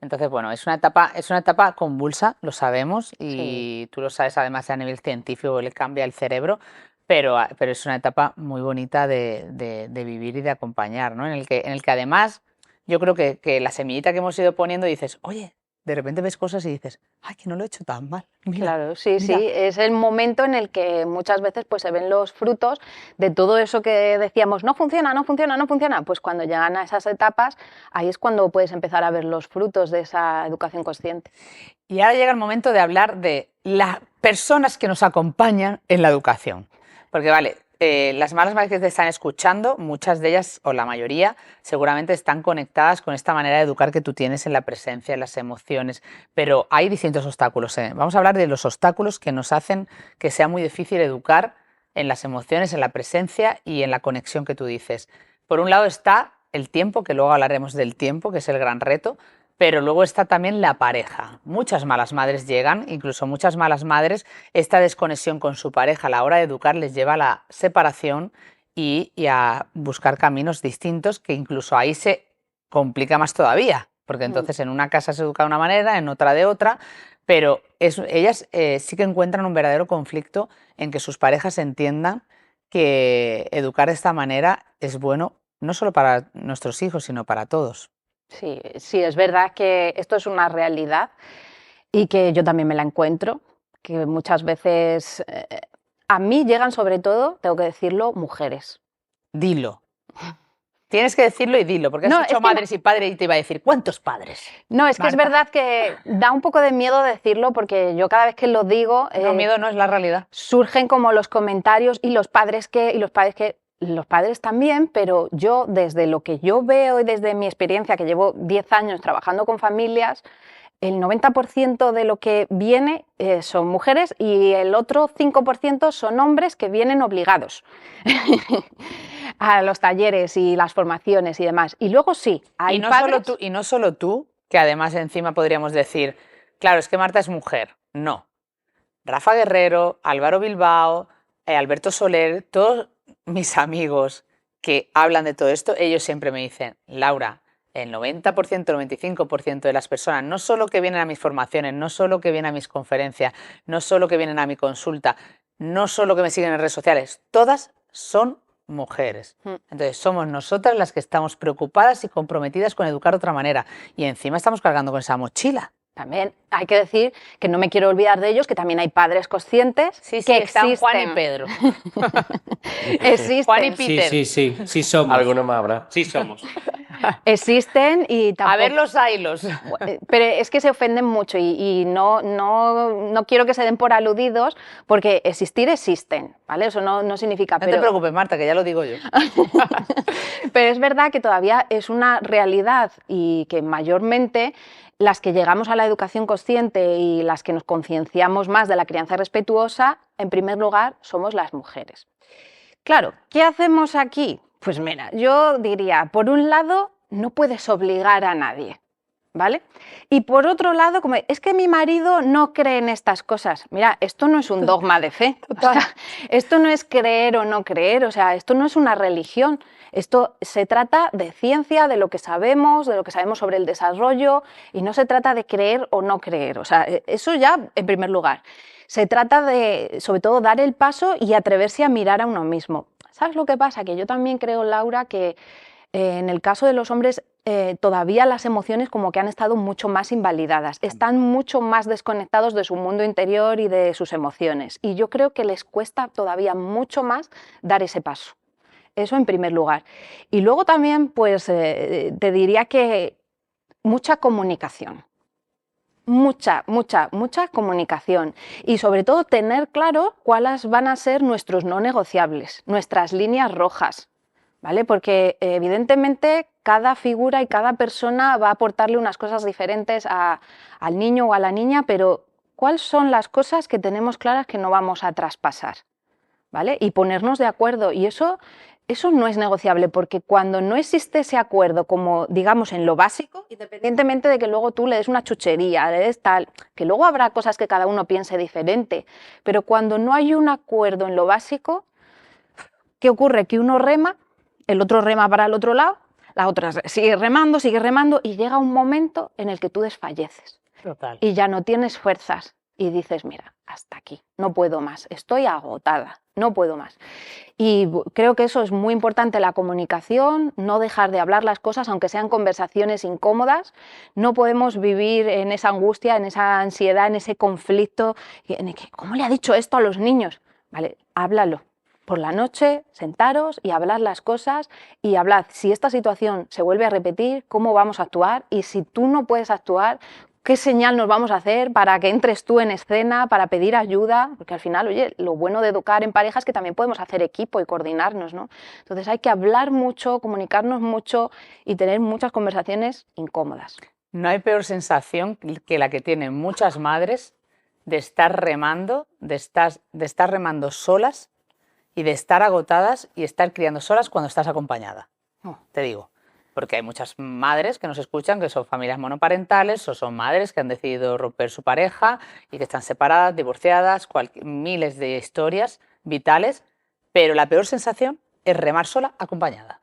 Entonces, bueno, es una etapa convulsa, lo sabemos, y tú lo sabes además a nivel científico, le cambia el cerebro, pero es una etapa muy bonita de vivir y de acompañar, ¿no? En el que además yo creo que la semillita que hemos ido poniendo dices, oye, de repente ves cosas y dices, ay, que no lo he hecho tan mal. Mira, Claro, sí, mira. sí, es el momento en el que muchas veces pues, se ven los frutos de todo eso que decíamos, no funciona, no funciona, no funciona. Pues cuando llegan a esas etapas, ahí es cuando puedes empezar a ver los frutos de esa educación consciente. Y ahora llega el momento de hablar de las personas que nos acompañan en la educación. Porque, vale, las malas madres que te están escuchando, muchas de ellas, o la mayoría, seguramente están conectadas con esta manera de educar que tú tienes en la presencia, en las emociones, pero hay distintos obstáculos. Vamos a hablar de los obstáculos que nos hacen que sea muy difícil educar en las emociones, en la presencia y en la conexión que tú dices. Por un lado está el tiempo, que luego hablaremos del tiempo, que es el gran reto, pero luego está también la pareja. Muchas malas madres llegan, incluso muchas malas madres, esta desconexión con su pareja a la hora de educar les lleva a la separación y a buscar caminos distintos, que incluso ahí se complica más todavía, porque entonces en una casa se educa de una manera, en otra de otra, pero ellas sí que encuentran un verdadero conflicto en que sus parejas entiendan que educar de esta manera es bueno no solo para nuestros hijos, sino para todos. Sí, sí, es verdad que esto es una realidad y que yo también me la encuentro, que muchas veces a mí llegan sobre todo, tengo que decirlo, mujeres. Dilo. Tienes que decirlo y dilo, porque has No, dicho es que madres y padres y te iba a decir, ¿cuántos padres? No, es que es Marta. verdad que da un poco de miedo decirlo porque yo cada vez que lo digo No, miedo no es la realidad. surgen como los comentarios y los padres también, pero yo desde lo que yo veo y desde mi experiencia, que llevo 10 años trabajando con familias, el 90% de lo que viene son mujeres y el otro 5% son hombres que vienen obligados a los talleres y las formaciones y demás. Y luego sí, hay padres... Y no solo tú, que además encima podríamos decir, claro, es que Marta es mujer. No. Rafa Guerrero, Álvaro Bilbao, Alberto Soler, todos mis amigos que hablan de todo esto, ellos siempre me dicen, Laura, el 90%, el 95% de las personas, no solo que vienen a mis formaciones, no solo que vienen a mis conferencias, no solo que vienen a mi consulta, no solo que me siguen en redes sociales, todas son mujeres. Entonces somos nosotras las que estamos preocupadas y comprometidas con educar de otra manera. Y encima estamos cargando con esa mochila. También hay que decir que no me quiero olvidar de ellos, que también hay padres conscientes que están existen. Juan y Pedro. Existen. Juan y Peter. Sí somos. Alguno más habrá. Sí somos. Existen y tampoco... A ver los hilos. Pero es que se ofenden mucho y no quiero que se den por aludidos, porque existir existen, ¿vale? Eso no significa... No te preocupes, Marta, que ya lo digo yo. Pero es verdad que todavía es una realidad y que mayormente las que llegamos a la educación consciente y las que nos concienciamos más de la crianza respetuosa, en primer lugar, somos las mujeres. Claro, ¿qué hacemos aquí? Pues mira, yo diría, por un lado, no puedes obligar a nadie, ¿vale? Y por otro lado, como es que mi marido no cree en estas cosas. Mira, esto no es un dogma de fe. O sea, esto no es creer o no creer, o sea, esto no es una religión. Esto se trata de ciencia, de lo que sabemos sobre el desarrollo, y no se trata de creer o no creer. O sea, eso ya en primer lugar. Se trata de, sobre todo, dar el paso y atreverse a mirar a uno mismo. ¿Sabes lo que pasa? Que yo también creo, Laura, que en el caso de los hombres todavía las emociones como que han estado mucho más invalidadas, están mucho más desconectados de su mundo interior y de sus emociones. Y yo creo que les cuesta todavía mucho más dar ese paso. Eso en primer lugar. Y luego también, pues, te diría que mucha comunicación. Mucha comunicación. Y sobre todo tener claro cuáles van a ser nuestros no negociables, nuestras líneas rojas, ¿vale? Porque evidentemente cada figura y cada persona va a aportarle unas cosas diferentes al niño o a la niña, pero ¿cuáles son las cosas que tenemos claras que no vamos a traspasar? ¿Vale? Y ponernos de acuerdo. Y eso no es negociable, porque cuando no existe ese acuerdo, como digamos en lo básico, independientemente de que luego tú le des una chuchería, le des tal, que luego habrá cosas que cada uno piense diferente, pero cuando no hay un acuerdo en lo básico, ¿qué ocurre? Que uno rema, el otro rema para el otro lado, la otra sigue remando y llega un momento en el que tú desfalleces. Total. Y ya no tienes fuerzas y dices, mira, hasta aquí, no puedo más, estoy agotada, no puedo más. Y creo que eso es muy importante, la comunicación, no dejar de hablar las cosas, aunque sean conversaciones incómodas. No podemos vivir en esa angustia, en esa ansiedad, en ese conflicto. ¿Cómo le ha dicho esto a los niños? Vale, háblalo. Por la noche, sentaros y hablad las cosas y hablad si esta situación se vuelve a repetir, cómo vamos a actuar, y si tú no puedes actuar, ¿qué señal nos vamos a hacer para que entres tú en escena, para pedir ayuda? Porque al final, oye, lo bueno de educar en pareja es que también podemos hacer equipo y coordinarnos, ¿no? Entonces hay que hablar mucho, comunicarnos mucho y tener muchas conversaciones incómodas. No hay peor sensación que la que tienen muchas madres de estar remando, de estar remando solas y de estar agotadas y estar criando solas cuando estás acompañada. Te digo. Porque hay muchas madres que nos escuchan que son familias monoparentales o son madres que han decidido romper su pareja y que están separadas, divorciadas, miles de historias vitales, pero la peor sensación es remar sola acompañada.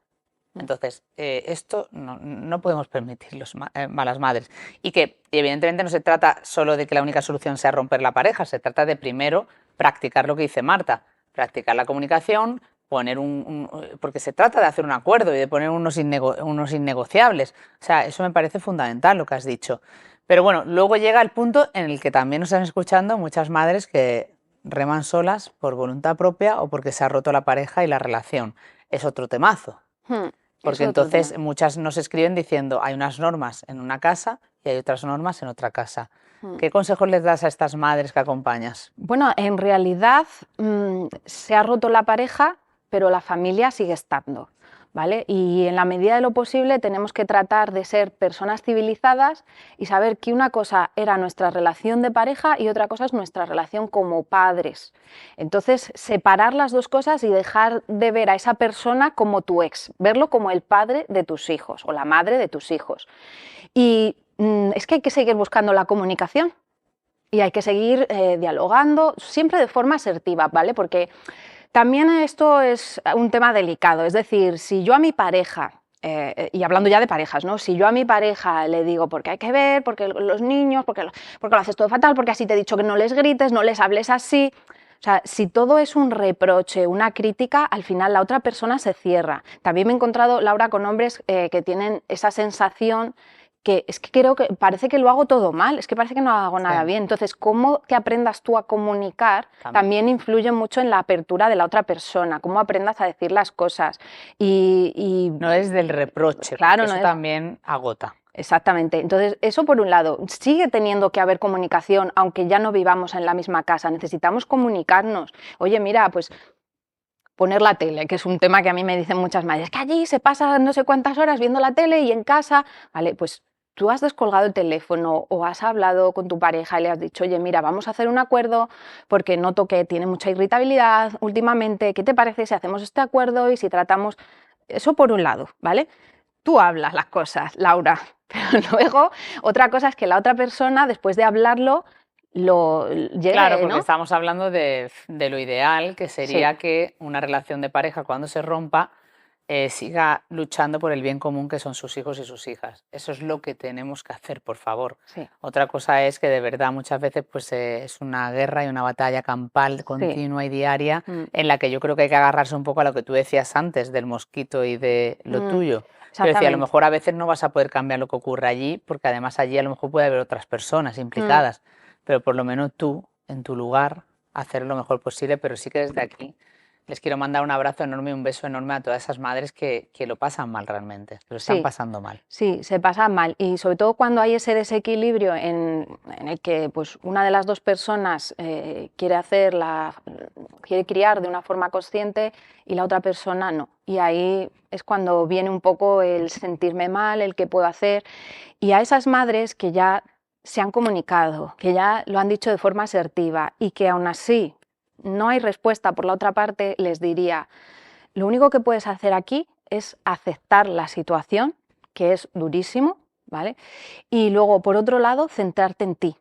Entonces, esto no podemos permitirlo, malas madres. Y que evidentemente no se trata solo de que la única solución sea romper la pareja, se trata de primero practicar lo que dice Marta, practicar la comunicación, poner porque se trata de hacer un acuerdo y de poner unos innegociables. O sea, eso me parece fundamental lo que has dicho. Pero bueno, luego llega el punto en el que también nos están escuchando muchas madres que reman solas por voluntad propia o porque se ha roto la pareja y la relación. Es otro temazo. Porque entonces muchas nos escriben diciendo hay unas normas en una casa y hay otras normas en otra casa. ¿Qué consejos les das a estas madres que acompañas? Bueno, en realidad se ha roto la pareja, pero la familia sigue estando, ¿vale? Y en la medida de lo posible tenemos que tratar de ser personas civilizadas y saber que una cosa era nuestra relación de pareja y otra cosa es nuestra relación como padres. Entonces, separar las dos cosas y dejar de ver a esa persona como tu ex, verlo como el padre de tus hijos o la madre de tus hijos. Y es que hay que seguir buscando la comunicación y hay que seguir dialogando, siempre de forma asertiva, ¿vale? Porque también esto es un tema delicado, es decir, si yo a mi pareja, y hablando ya de parejas, ¿no? Si yo a mi pareja le digo, porque hay que ver, porque los niños, porque lo haces todo fatal, porque así te he dicho que no les grites, no les hables así, O sea, si todo es un reproche, una crítica, al final la otra persona se cierra. También me he encontrado, Laura, con hombres que tienen esa sensación que es que creo que parece que lo hago todo mal, es que parece que no hago nada bien. Entonces, cómo que aprendas tú a comunicar también influye mucho en la apertura de la otra persona, cómo aprendas a decir las cosas. No es del reproche, claro, eso también agota. Exactamente. Entonces, eso por un lado, sigue teniendo que haber comunicación, aunque ya no vivamos en la misma casa, necesitamos comunicarnos. Oye, mira, pues poner la tele, que es un tema que a mí me dicen muchas madres, es que allí se pasa no sé cuántas horas viendo la tele y en casa, vale, pues tú has descolgado el teléfono o has hablado con tu pareja y le has dicho, oye, mira, vamos a hacer un acuerdo porque noto que tiene mucha irritabilidad últimamente, ¿qué te parece si hacemos este acuerdo y si tratamos? Eso por un lado, ¿vale? Tú hablas las cosas, Laura, pero luego otra cosa es que la otra persona, después de hablarlo, lo llegue, Claro, porque ¿no? estamos hablando de lo ideal, que sería que una relación de pareja, cuando se rompa, siga luchando por el bien común, que son sus hijos y sus hijas. Eso es lo que tenemos que hacer, por favor. Sí. Otra cosa es que de verdad muchas veces pues, es una guerra y una batalla campal continua y diaria, en la que yo creo que hay que agarrarse un poco a lo que tú decías antes del mosquito y de lo tuyo. Pero decía, a lo mejor a veces no vas a poder cambiar lo que ocurre allí, porque además allí a lo mejor puede haber otras personas implicadas, pero por lo menos tú, en tu lugar, hacer lo mejor posible. Pero sí que desde aquí les quiero mandar un abrazo enorme y un beso enorme a todas esas madres que lo pasan mal realmente, que lo están pasando mal. Sí, se pasa mal, y sobre todo cuando hay ese desequilibrio en el que pues, una de las dos personas quiere criar de una forma consciente y la otra persona no. Y ahí es cuando viene un poco el sentirme mal, el qué puedo hacer. Y a esas madres que ya se han comunicado, que ya lo han dicho de forma asertiva y que aún así no hay respuesta por la otra parte, les diría, lo único que puedes hacer aquí es aceptar la situación, que es durísimo, ¿vale? Y luego, por otro lado, centrarte en ti,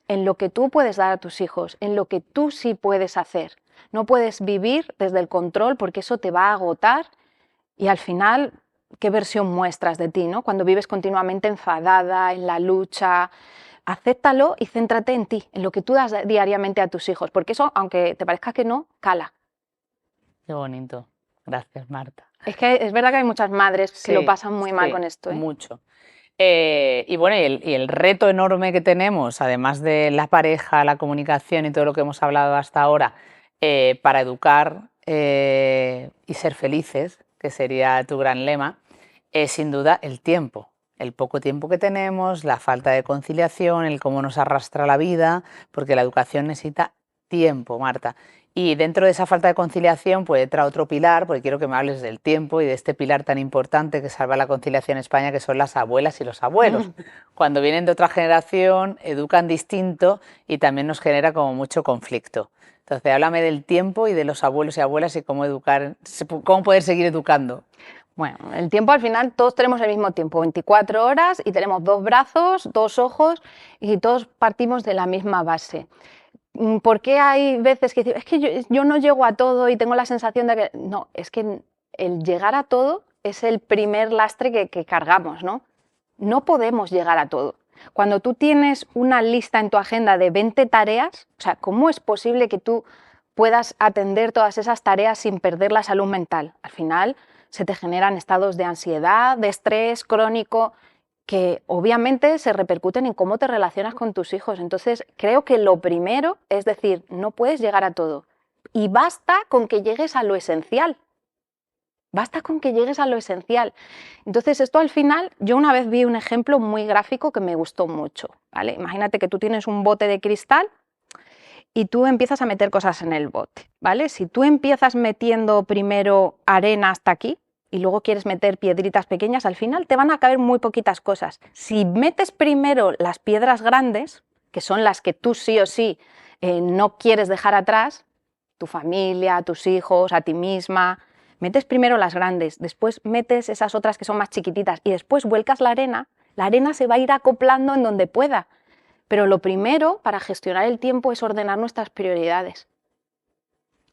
en lo que tú puedes dar a tus hijos, en lo que tú sí puedes hacer. No puedes vivir desde el control porque eso te va a agotar y al final, ¿qué versión muestras de ti, ¿no? Cuando vives continuamente enfadada, en la lucha. Acéptalo y céntrate en ti, en lo que tú das diariamente a tus hijos, porque eso, aunque te parezca que no, cala. Qué bonito. Gracias, Marta. Es que es verdad que hay muchas madres que lo pasan muy mal con esto. Mucho. Y bueno, y el reto enorme que tenemos, además de la pareja, la comunicación y todo lo que hemos hablado hasta ahora, para educar y ser felices, que sería tu gran lema, es sin duda el tiempo. El poco tiempo que tenemos, la falta de conciliación, el cómo nos arrastra la vida, porque la educación necesita tiempo, Marta. Y dentro de esa falta de conciliación, pues entra otro pilar, porque quiero que me hables del tiempo y de este pilar tan importante que salva la conciliación en España, que son las abuelas y los abuelos. Cuando vienen de otra generación, educan distinto y también nos genera como mucho conflicto. Entonces, háblame del tiempo y de los abuelos y abuelas y cómo educar, cómo poder seguir educando. Bueno, el tiempo al final todos tenemos el mismo tiempo, 24 horas, y tenemos 2 brazos, 2 ojos y todos partimos de la misma base. ¿Por qué hay veces que dicen, es que yo no llego a todo y tengo la sensación de que... No, es que el llegar a todo es el primer lastre que cargamos, ¿no? No podemos llegar a todo. Cuando tú tienes una lista en tu agenda de 20 tareas, o sea, ¿cómo es posible que tú puedas atender todas esas tareas sin perder la salud mental? Al final se te generan estados de ansiedad, de estrés crónico, que obviamente se repercuten en cómo te relacionas con tus hijos. Entonces, creo que lo primero es decir, no puedes llegar a todo. Y basta con que llegues a lo esencial. Basta con que llegues a lo esencial. Entonces, esto al final, yo una vez vi un ejemplo muy gráfico que me gustó mucho, ¿vale? Imagínate que tú tienes un bote de cristal y tú empiezas a meter cosas en el bote, ¿vale? Si tú empiezas metiendo primero arena hasta aquí, y luego quieres meter piedritas pequeñas, al final te van a caber muy poquitas cosas. Si metes primero las piedras grandes, que son las que tú sí o sí no quieres dejar atrás, tu familia, tus hijos, a ti misma, metes primero las grandes, después metes esas otras que son más chiquititas y después vuelcas la arena se va a ir acoplando en donde pueda. Pero lo primero para gestionar el tiempo es ordenar nuestras prioridades.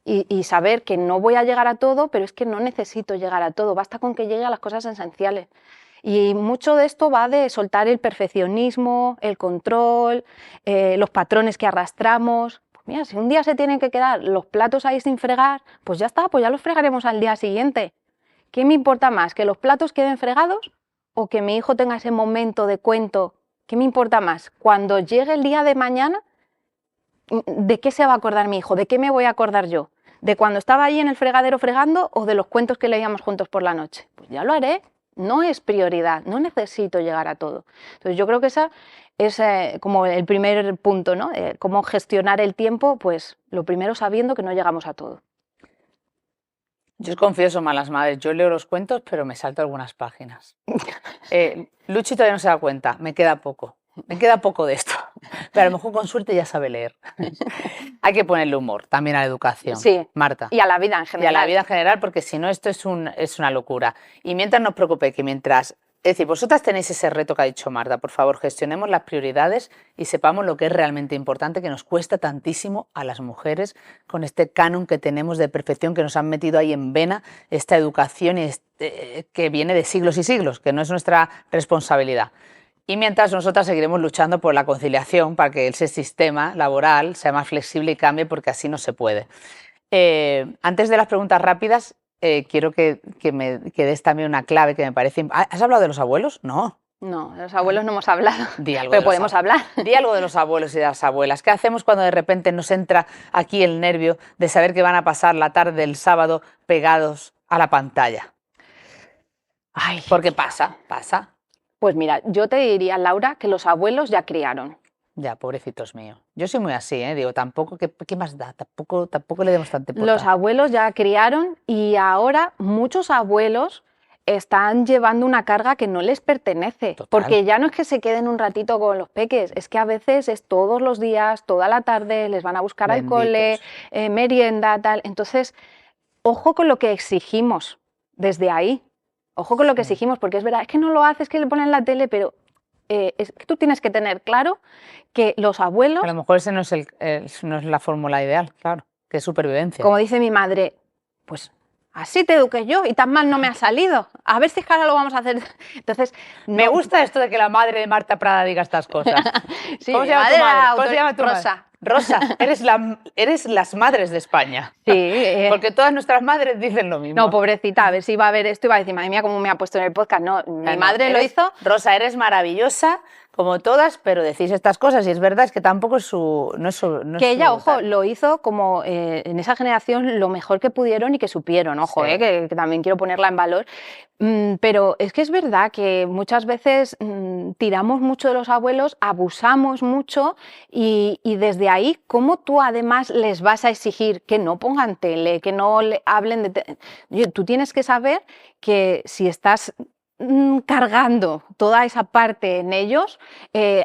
Y saber que no voy a llegar a todo, pero es que no necesito llegar a todo, basta con que llegue a las cosas esenciales. Y mucho de esto va de soltar el perfeccionismo, el control, los patrones que arrastramos. Mira, si un día se tienen que quedar los platos ahí sin fregar, pues ya está, pues ya los fregaremos al día siguiente. ¿Qué me importa más? ¿Que los platos queden fregados o que mi hijo tenga ese momento de cuento? ¿Qué me importa más? Cuando llegue el día de mañana, ¿de qué se va a acordar mi hijo? ¿De qué me voy a acordar yo? ¿De cuando estaba ahí en el fregadero fregando o de los cuentos que leíamos juntos por la noche? Pues ya lo haré. No es prioridad, no necesito llegar a todo. Entonces yo creo que esa es como el primer punto, ¿no? Cómo gestionar el tiempo, pues lo primero sabiendo que no llegamos a todo. Yo os confieso, malas madres, yo leo los cuentos, pero me salto algunas páginas. Luchi todavía no se da cuenta, me queda poco de esto, pero a lo mejor con suerte ya sabe leer. Hay que ponerle humor también a la educación, Sí, Marta. y a la vida en Y general. a la vida en general, porque si no esto es una locura. Y mientras no os preocupéis, que mientras... Es decir, vosotras tenéis ese reto que ha dicho Marta, por favor, gestionemos las prioridades y sepamos lo que es realmente importante, que nos cuesta tantísimo a las mujeres con este canon que tenemos de perfección que nos han metido ahí en vena, esta educación que viene de siglos y siglos, que no es nuestra responsabilidad. Y mientras nosotras seguiremos luchando por la conciliación para que ese sistema laboral sea más flexible y cambie, porque así no se puede. Antes de las preguntas rápidas, quiero que des también una clave que me parece... ¿Has hablado de los abuelos? No. No, de los abuelos no hemos hablado, Di algo pero de los podemos hablar. Di algo de los abuelos y de las abuelas. ¿Qué hacemos cuando de repente nos entra aquí el nervio de saber que van a pasar la tarde del sábado pegados a la pantalla? Ay, Porque pasa. pues mira, yo te diría, Laura, que los abuelos ya criaron. Ya, pobrecitos míos. Yo soy muy así, ¿eh? Digo, tampoco, ¿qué más da? Tampoco le demos tanta Los importancia. abuelos ya criaron y ahora muchos abuelos están llevando una carga que no les pertenece. Total. Porque ya no es que se queden un ratito con los peques, es que a veces es todos los días, toda la tarde, les van a buscar al cole, merienda, tal. Entonces, ojo con lo que exigimos desde ahí. Ojo con lo que exigimos, porque es verdad, es que no lo haces, que le ponen la tele, pero es que tú tienes que tener claro que los abuelos, A lo mejor ese no es la fórmula ideal, claro, que es supervivencia. como dice mi madre, pues así te eduqué yo y tan mal no me ha salido. A ver si es que ahora lo vamos a hacer. Entonces, Me no- gusta esto de que la madre de Marta Prada diga estas cosas. Sí, ¿Cómo mi se llama madre tu madre? era ¿Cómo se llama tu madre? Rosa. Rosa, eres las madres de España. Sí, Porque todas nuestras madres dicen lo mismo. no, pobrecita, a ver si iba a ver esto y va a decir, madre mía, cómo me ha puesto en el podcast. No, mi No, madre lo hizo. Rosa, eres maravillosa, como todas, pero decís estas cosas y es verdad, es que tampoco es su... No es Que ella, ojo, tal. lo hizo como en esa generación lo mejor que pudieron y que supieron, ojo, Sí. que también quiero ponerla en valor. Pero es que es verdad que muchas veces tiramos mucho de los abuelos, abusamos mucho y desde ahí, ¿cómo tú además les vas a exigir que no pongan tele, que no le hablen de... Oye, tú tienes que saber que si estás cargando toda esa parte en ellos,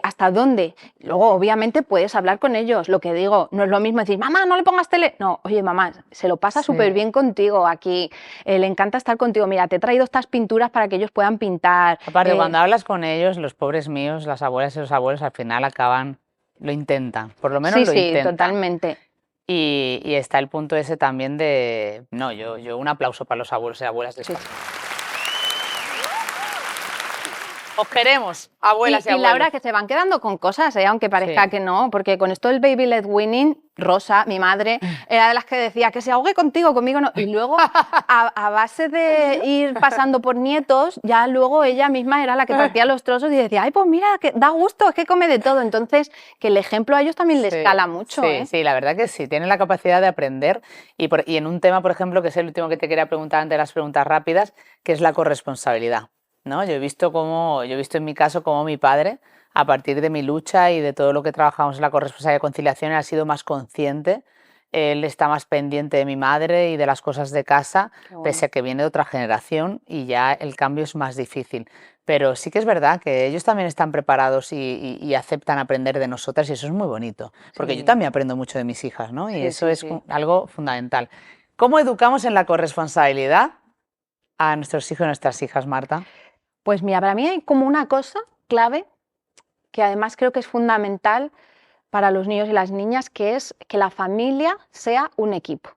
¿hasta dónde? Luego, obviamente, puedes hablar con ellos. Lo que digo, no es lo mismo decir, mamá, no le pongas tele. No, oye, mamá, se lo pasa Sí. súper bien contigo aquí, le encanta estar contigo. Mira, te he traído estas pinturas para que ellos puedan pintar. Aparte, cuando hablas con ellos, los pobres míos, las abuelas y los abuelos, al final acaban... Lo intentan, por lo menos Sí, lo sí, intentan. totalmente. Y está el punto ese también de... No, yo un aplauso para los abuelos y abuelas de Sí. España. Os queremos, abuelas y Y abuelos. Laura, que se van quedando con cosas, aunque parezca Sí. que no, porque con esto del baby led winning, Rosa, mi madre, era de las que decía que se ahogue contigo, conmigo no. Y luego, a base de ir pasando por nietos, ya luego ella misma era la que partía los trozos y decía, ay, pues mira, que da gusto, es que come de todo. Entonces, que el ejemplo a ellos también les Sí, cala mucho. Sí, sí, la verdad que sí, tienen la capacidad de aprender y en un tema, por ejemplo, que es el último que te quería preguntar antes de las preguntas rápidas, que es la corresponsabilidad, ¿no? Yo he visto en mi caso cómo mi padre, a partir de mi lucha y de todo lo que trabajamos en la corresponsabilidad y conciliación, ha sido más consciente. Él está más pendiente de mi madre y de las cosas de casa, Qué bueno. pese a que viene de otra generación y ya el cambio es más difícil. Pero sí que es verdad que ellos también están preparados y aceptan aprender de nosotras y eso es muy bonito, porque Sí. yo también aprendo mucho de mis hijas, ¿no? Y Sí, eso sí, es sí. algo fundamental. ¿Cómo educamos en la corresponsabilidad a nuestros hijos y nuestras hijas, Marta? Pues mira, para mí hay como una cosa clave que además creo que es fundamental para los niños y las niñas, que es que la familia sea un equipo.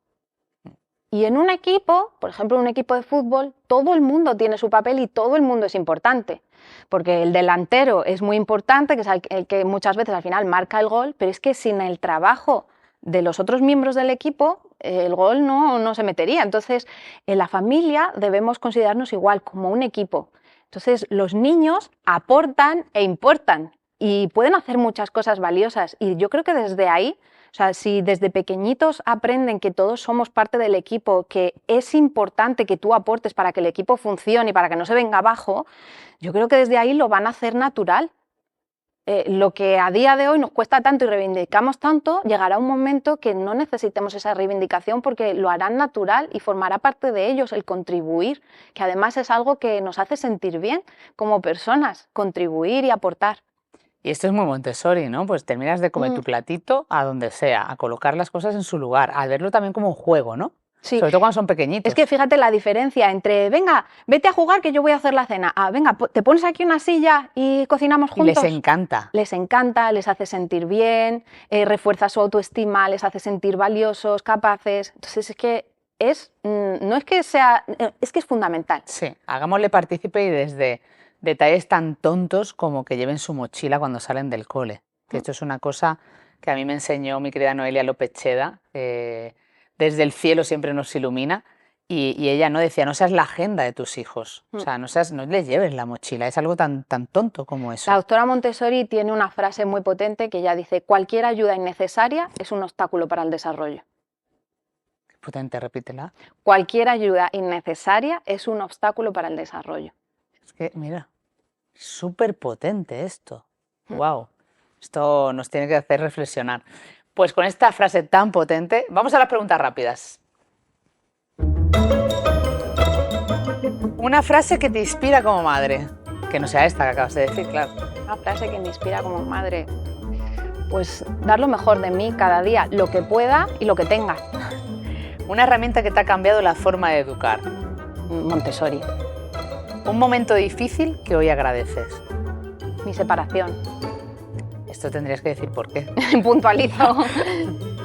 Y en un equipo, por ejemplo, un equipo de fútbol, todo el mundo tiene su papel y todo el mundo es importante. Porque el delantero es muy importante, que es el que muchas veces al final marca el gol, pero es que sin el trabajo de los otros miembros del equipo, el gol no se metería. Entonces, en la familia debemos considerarnos igual, como un equipo. Entonces, los niños aportan e importan y pueden hacer muchas cosas valiosas. Y yo creo que desde ahí, o sea, si desde pequeñitos aprenden que todos somos parte del equipo, que es importante que tú aportes para que el equipo funcione y para que no se venga abajo, yo creo que desde ahí lo van a hacer natural. Lo que a día de hoy nos cuesta tanto y reivindicamos tanto, llegará un momento que no necesitemos esa reivindicación porque lo harán natural y formará parte de ellos el contribuir, que además es algo que nos hace sentir bien como personas, contribuir y aportar. Y esto es muy Montessori, ¿no? Pues terminas de comer tu platito a donde sea, a colocar las cosas en su lugar, a verlo también como un juego, ¿no? Sí. Sobre todo cuando son pequeñitos. Es que fíjate la diferencia entre, venga, vete a jugar que yo voy a hacer la cena, venga, te pones aquí una silla y cocinamos Y juntos. les encanta. Les encanta, les hace sentir bien, refuerza su autoestima, les hace sentir valiosos, capaces. Entonces es que no es que sea, es que es fundamental. Sí, hagámosle partícipe y desde detalles tan tontos como que lleven su mochila cuando salen del cole. Que esto es una cosa que a mí me enseñó mi querida Noelia López Cheda. Desde el cielo siempre nos ilumina y ella no decía, no seas la agenda de tus hijos, o sea, no les lleves la mochila, es algo tan tonto como eso. La doctora Montessori tiene una frase muy potente que ella dice, cualquier ayuda innecesaria es un obstáculo para el desarrollo. Potente, repítela. Cualquier ayuda innecesaria es un obstáculo para el desarrollo. Es que, mira, súper potente esto. Wow, esto nos tiene que hacer reflexionar. Pues con esta frase tan potente, vamos a las preguntas rápidas. Una frase que te inspira como madre, que no sea esta que acabas de decir, claro. Una frase que me inspira como madre, pues dar lo mejor de mí cada día, lo que pueda y lo que tenga. Una herramienta que te ha cambiado la forma de educar. Montessori. Un momento difícil que hoy agradeces. Mi separación. Esto tendrías que decir por qué. Puntualizo.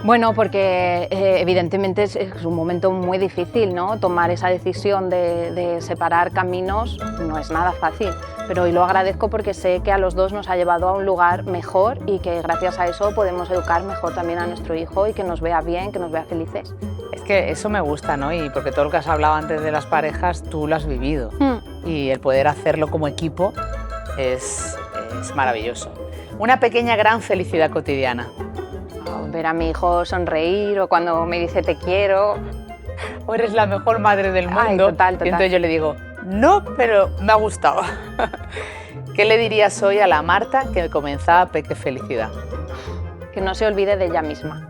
Bueno, porque evidentemente es un momento muy difícil, ¿no? Tomar esa decisión de separar caminos no es nada fácil, pero hoy lo agradezco porque sé que a los dos nos ha llevado a un lugar mejor y que gracias a eso podemos educar mejor también a nuestro hijo y que nos vea bien, que nos vea felices. Es que eso me gusta, ¿no? Y porque todo lo que has hablado antes de las parejas, tú lo has vivido. Y el poder hacerlo como equipo es maravilloso. Una pequeña gran felicidad cotidiana. Ver a mi hijo sonreír o cuando me dice te quiero. O eres la mejor madre del mundo. Ay, total. Y entonces yo le digo, no, pero me ha gustado. ¿Qué le dirías hoy a la Marta que comenzaba Peque Felicidad? Que no se olvide de ella misma.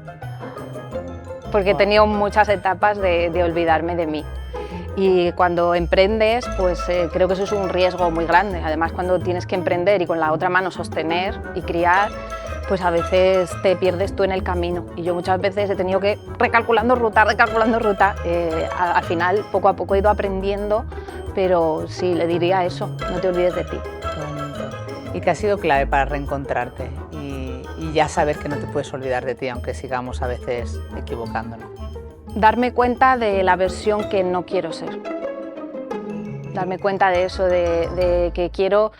Porque he tenido muchas etapas de olvidarme de mí. Y cuando emprendes, pues creo que eso es un riesgo muy grande. Además, cuando tienes que emprender y con la otra mano sostener y criar, pues a veces te pierdes tú en el camino. Y yo muchas veces he tenido que recalculando ruta. Al final, poco a poco he ido aprendiendo, pero sí, le diría eso, no te olvides de ti. Y que ha sido clave para reencontrarte y ya saber que no te puedes olvidar de ti, aunque sigamos a veces equivocándonos. Darme cuenta de la versión que no quiero ser. Darme cuenta de eso, de que quiero,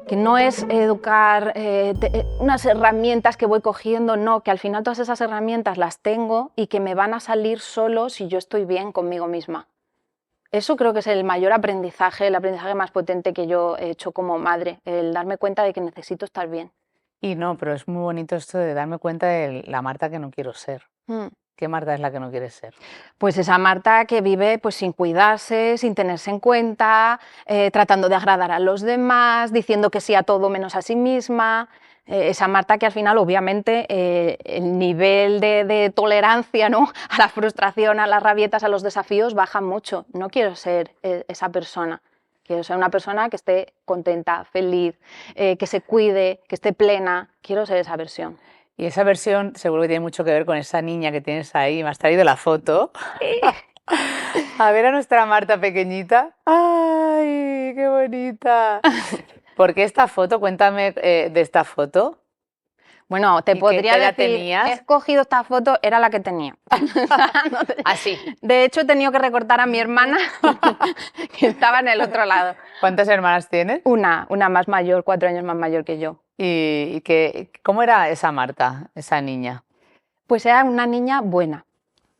que no es educar unas herramientas que voy cogiendo, no, que al final todas esas herramientas las tengo y que me van a salir solo si yo estoy bien conmigo misma. Eso creo que es el mayor aprendizaje, el aprendizaje más potente que yo he hecho como madre, el darme cuenta de que necesito estar bien. Y no, pero es muy bonito esto de darme cuenta de la Marta que no quiero ser. ¿Qué Marta es la que no quiere ser? Pues esa Marta que vive pues, sin cuidarse, sin tenerse en cuenta, tratando de agradar a los demás, diciendo que sí a todo menos a sí misma. Esa Marta que al final, obviamente, el nivel de tolerancia, ¿no?, a la frustración, a las rabietas, a los desafíos baja mucho. No quiero ser esa persona. Quiero ser una persona que esté contenta, feliz, que se cuide, que esté plena. Quiero ser esa versión. Y esa versión seguro que tiene mucho que ver con esa niña que tienes ahí. Me has traído la foto. A ver a nuestra Marta pequeñita. ¡Ay, qué bonita! ¿Por qué esta foto? Cuéntame de esta foto. Bueno, te podría decir, tenías? He escogido esta foto, era la que tenía. Así. De hecho, he tenido que recortar a mi hermana, que estaba en el otro lado. ¿Cuántas hermanas tienes? Una más mayor, 4 años más mayor que yo. ¿Y cómo era esa Marta, esa niña? Pues era una niña buena.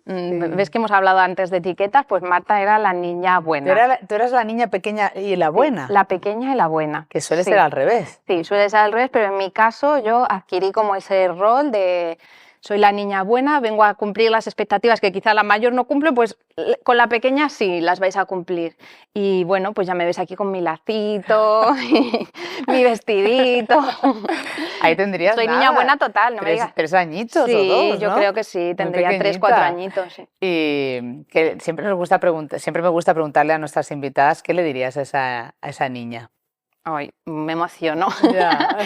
¿Ves que hemos hablado antes de etiquetas? Pues Marta era la niña buena. Tú eras la niña pequeña y la buena, La pequeña y la buena. que suele Sí. ser al revés. Sí, suele ser al revés, pero en mi caso yo adquirí como ese rol de soy la niña buena, vengo a cumplir las expectativas que quizá la mayor no cumple, pues con la pequeña sí las vais a cumplir. Y bueno, pues ya me ves aquí con mi lacito, mi vestidito. Ahí tendrías Soy nada, niña buena total, no me digas. 3 añitos Sí, o 2, yo ¿no? creo que sí, tendría 3, pequeñita. 4 añitos. Sí. Y que siempre me gusta preguntarle a nuestras invitadas qué le dirías a esa niña. Ay, me emociono. Ya.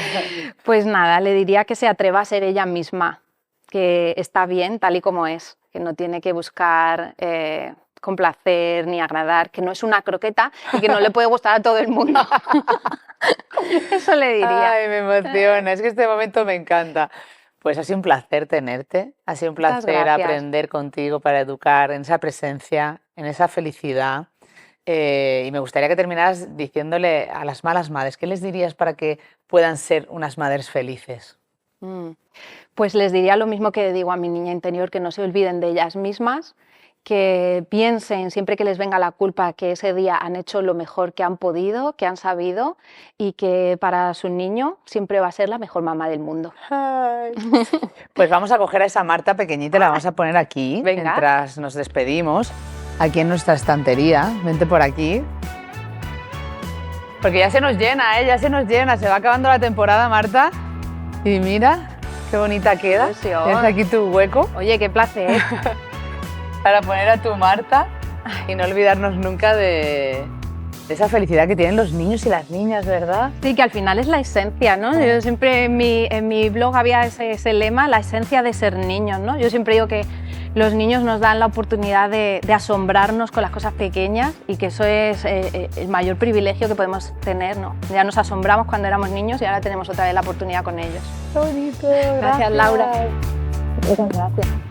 Pues nada, le diría que se atreva a ser ella misma, que está bien tal y como es, que no tiene que buscar complacer ni agradar, que no es una croqueta y que no le puede gustar a todo el mundo. Eso le diría. Ay, me emociona, es que este momento me encanta. Pues ha sido un placer tenerte, ha sido un Muchas placer gracias. aprender contigo para educar en esa presencia, en esa felicidad. Y me gustaría que terminaras diciéndole a las malas madres, ¿qué les dirías para que puedan ser unas madres felices? Pues les diría lo mismo que digo a mi niña interior, que no se olviden de ellas mismas, que piensen siempre que les venga la culpa que ese día han hecho lo mejor que han podido, que han sabido y que para su niño siempre va a ser la mejor mamá del mundo. Pues vamos a coger a esa Marta pequeñita y la vamos a poner aquí Venga. mientras nos despedimos, aquí en nuestra estantería. Vente por aquí. Porque ya se nos llena, ya se nos llena. Se va acabando la temporada, Marta. Y mira, qué bonita queda. Ilusión. Tienes aquí tu hueco Oye, qué placer. para poner a tu Marta y no olvidarnos nunca de esa felicidad que tienen los niños y las niñas, ¿verdad? Sí, que al final es la esencia, ¿no? Yo siempre en mi blog había ese lema, la esencia de ser niños, ¿no? Yo siempre digo que los niños nos dan la oportunidad de asombrarnos con las cosas pequeñas y que eso es el mayor privilegio que podemos tener, ¿no? Ya nos asombramos cuando éramos niños y ahora tenemos otra vez la oportunidad con ellos. Qué bonito. Gracias, Laura. Muchas gracias.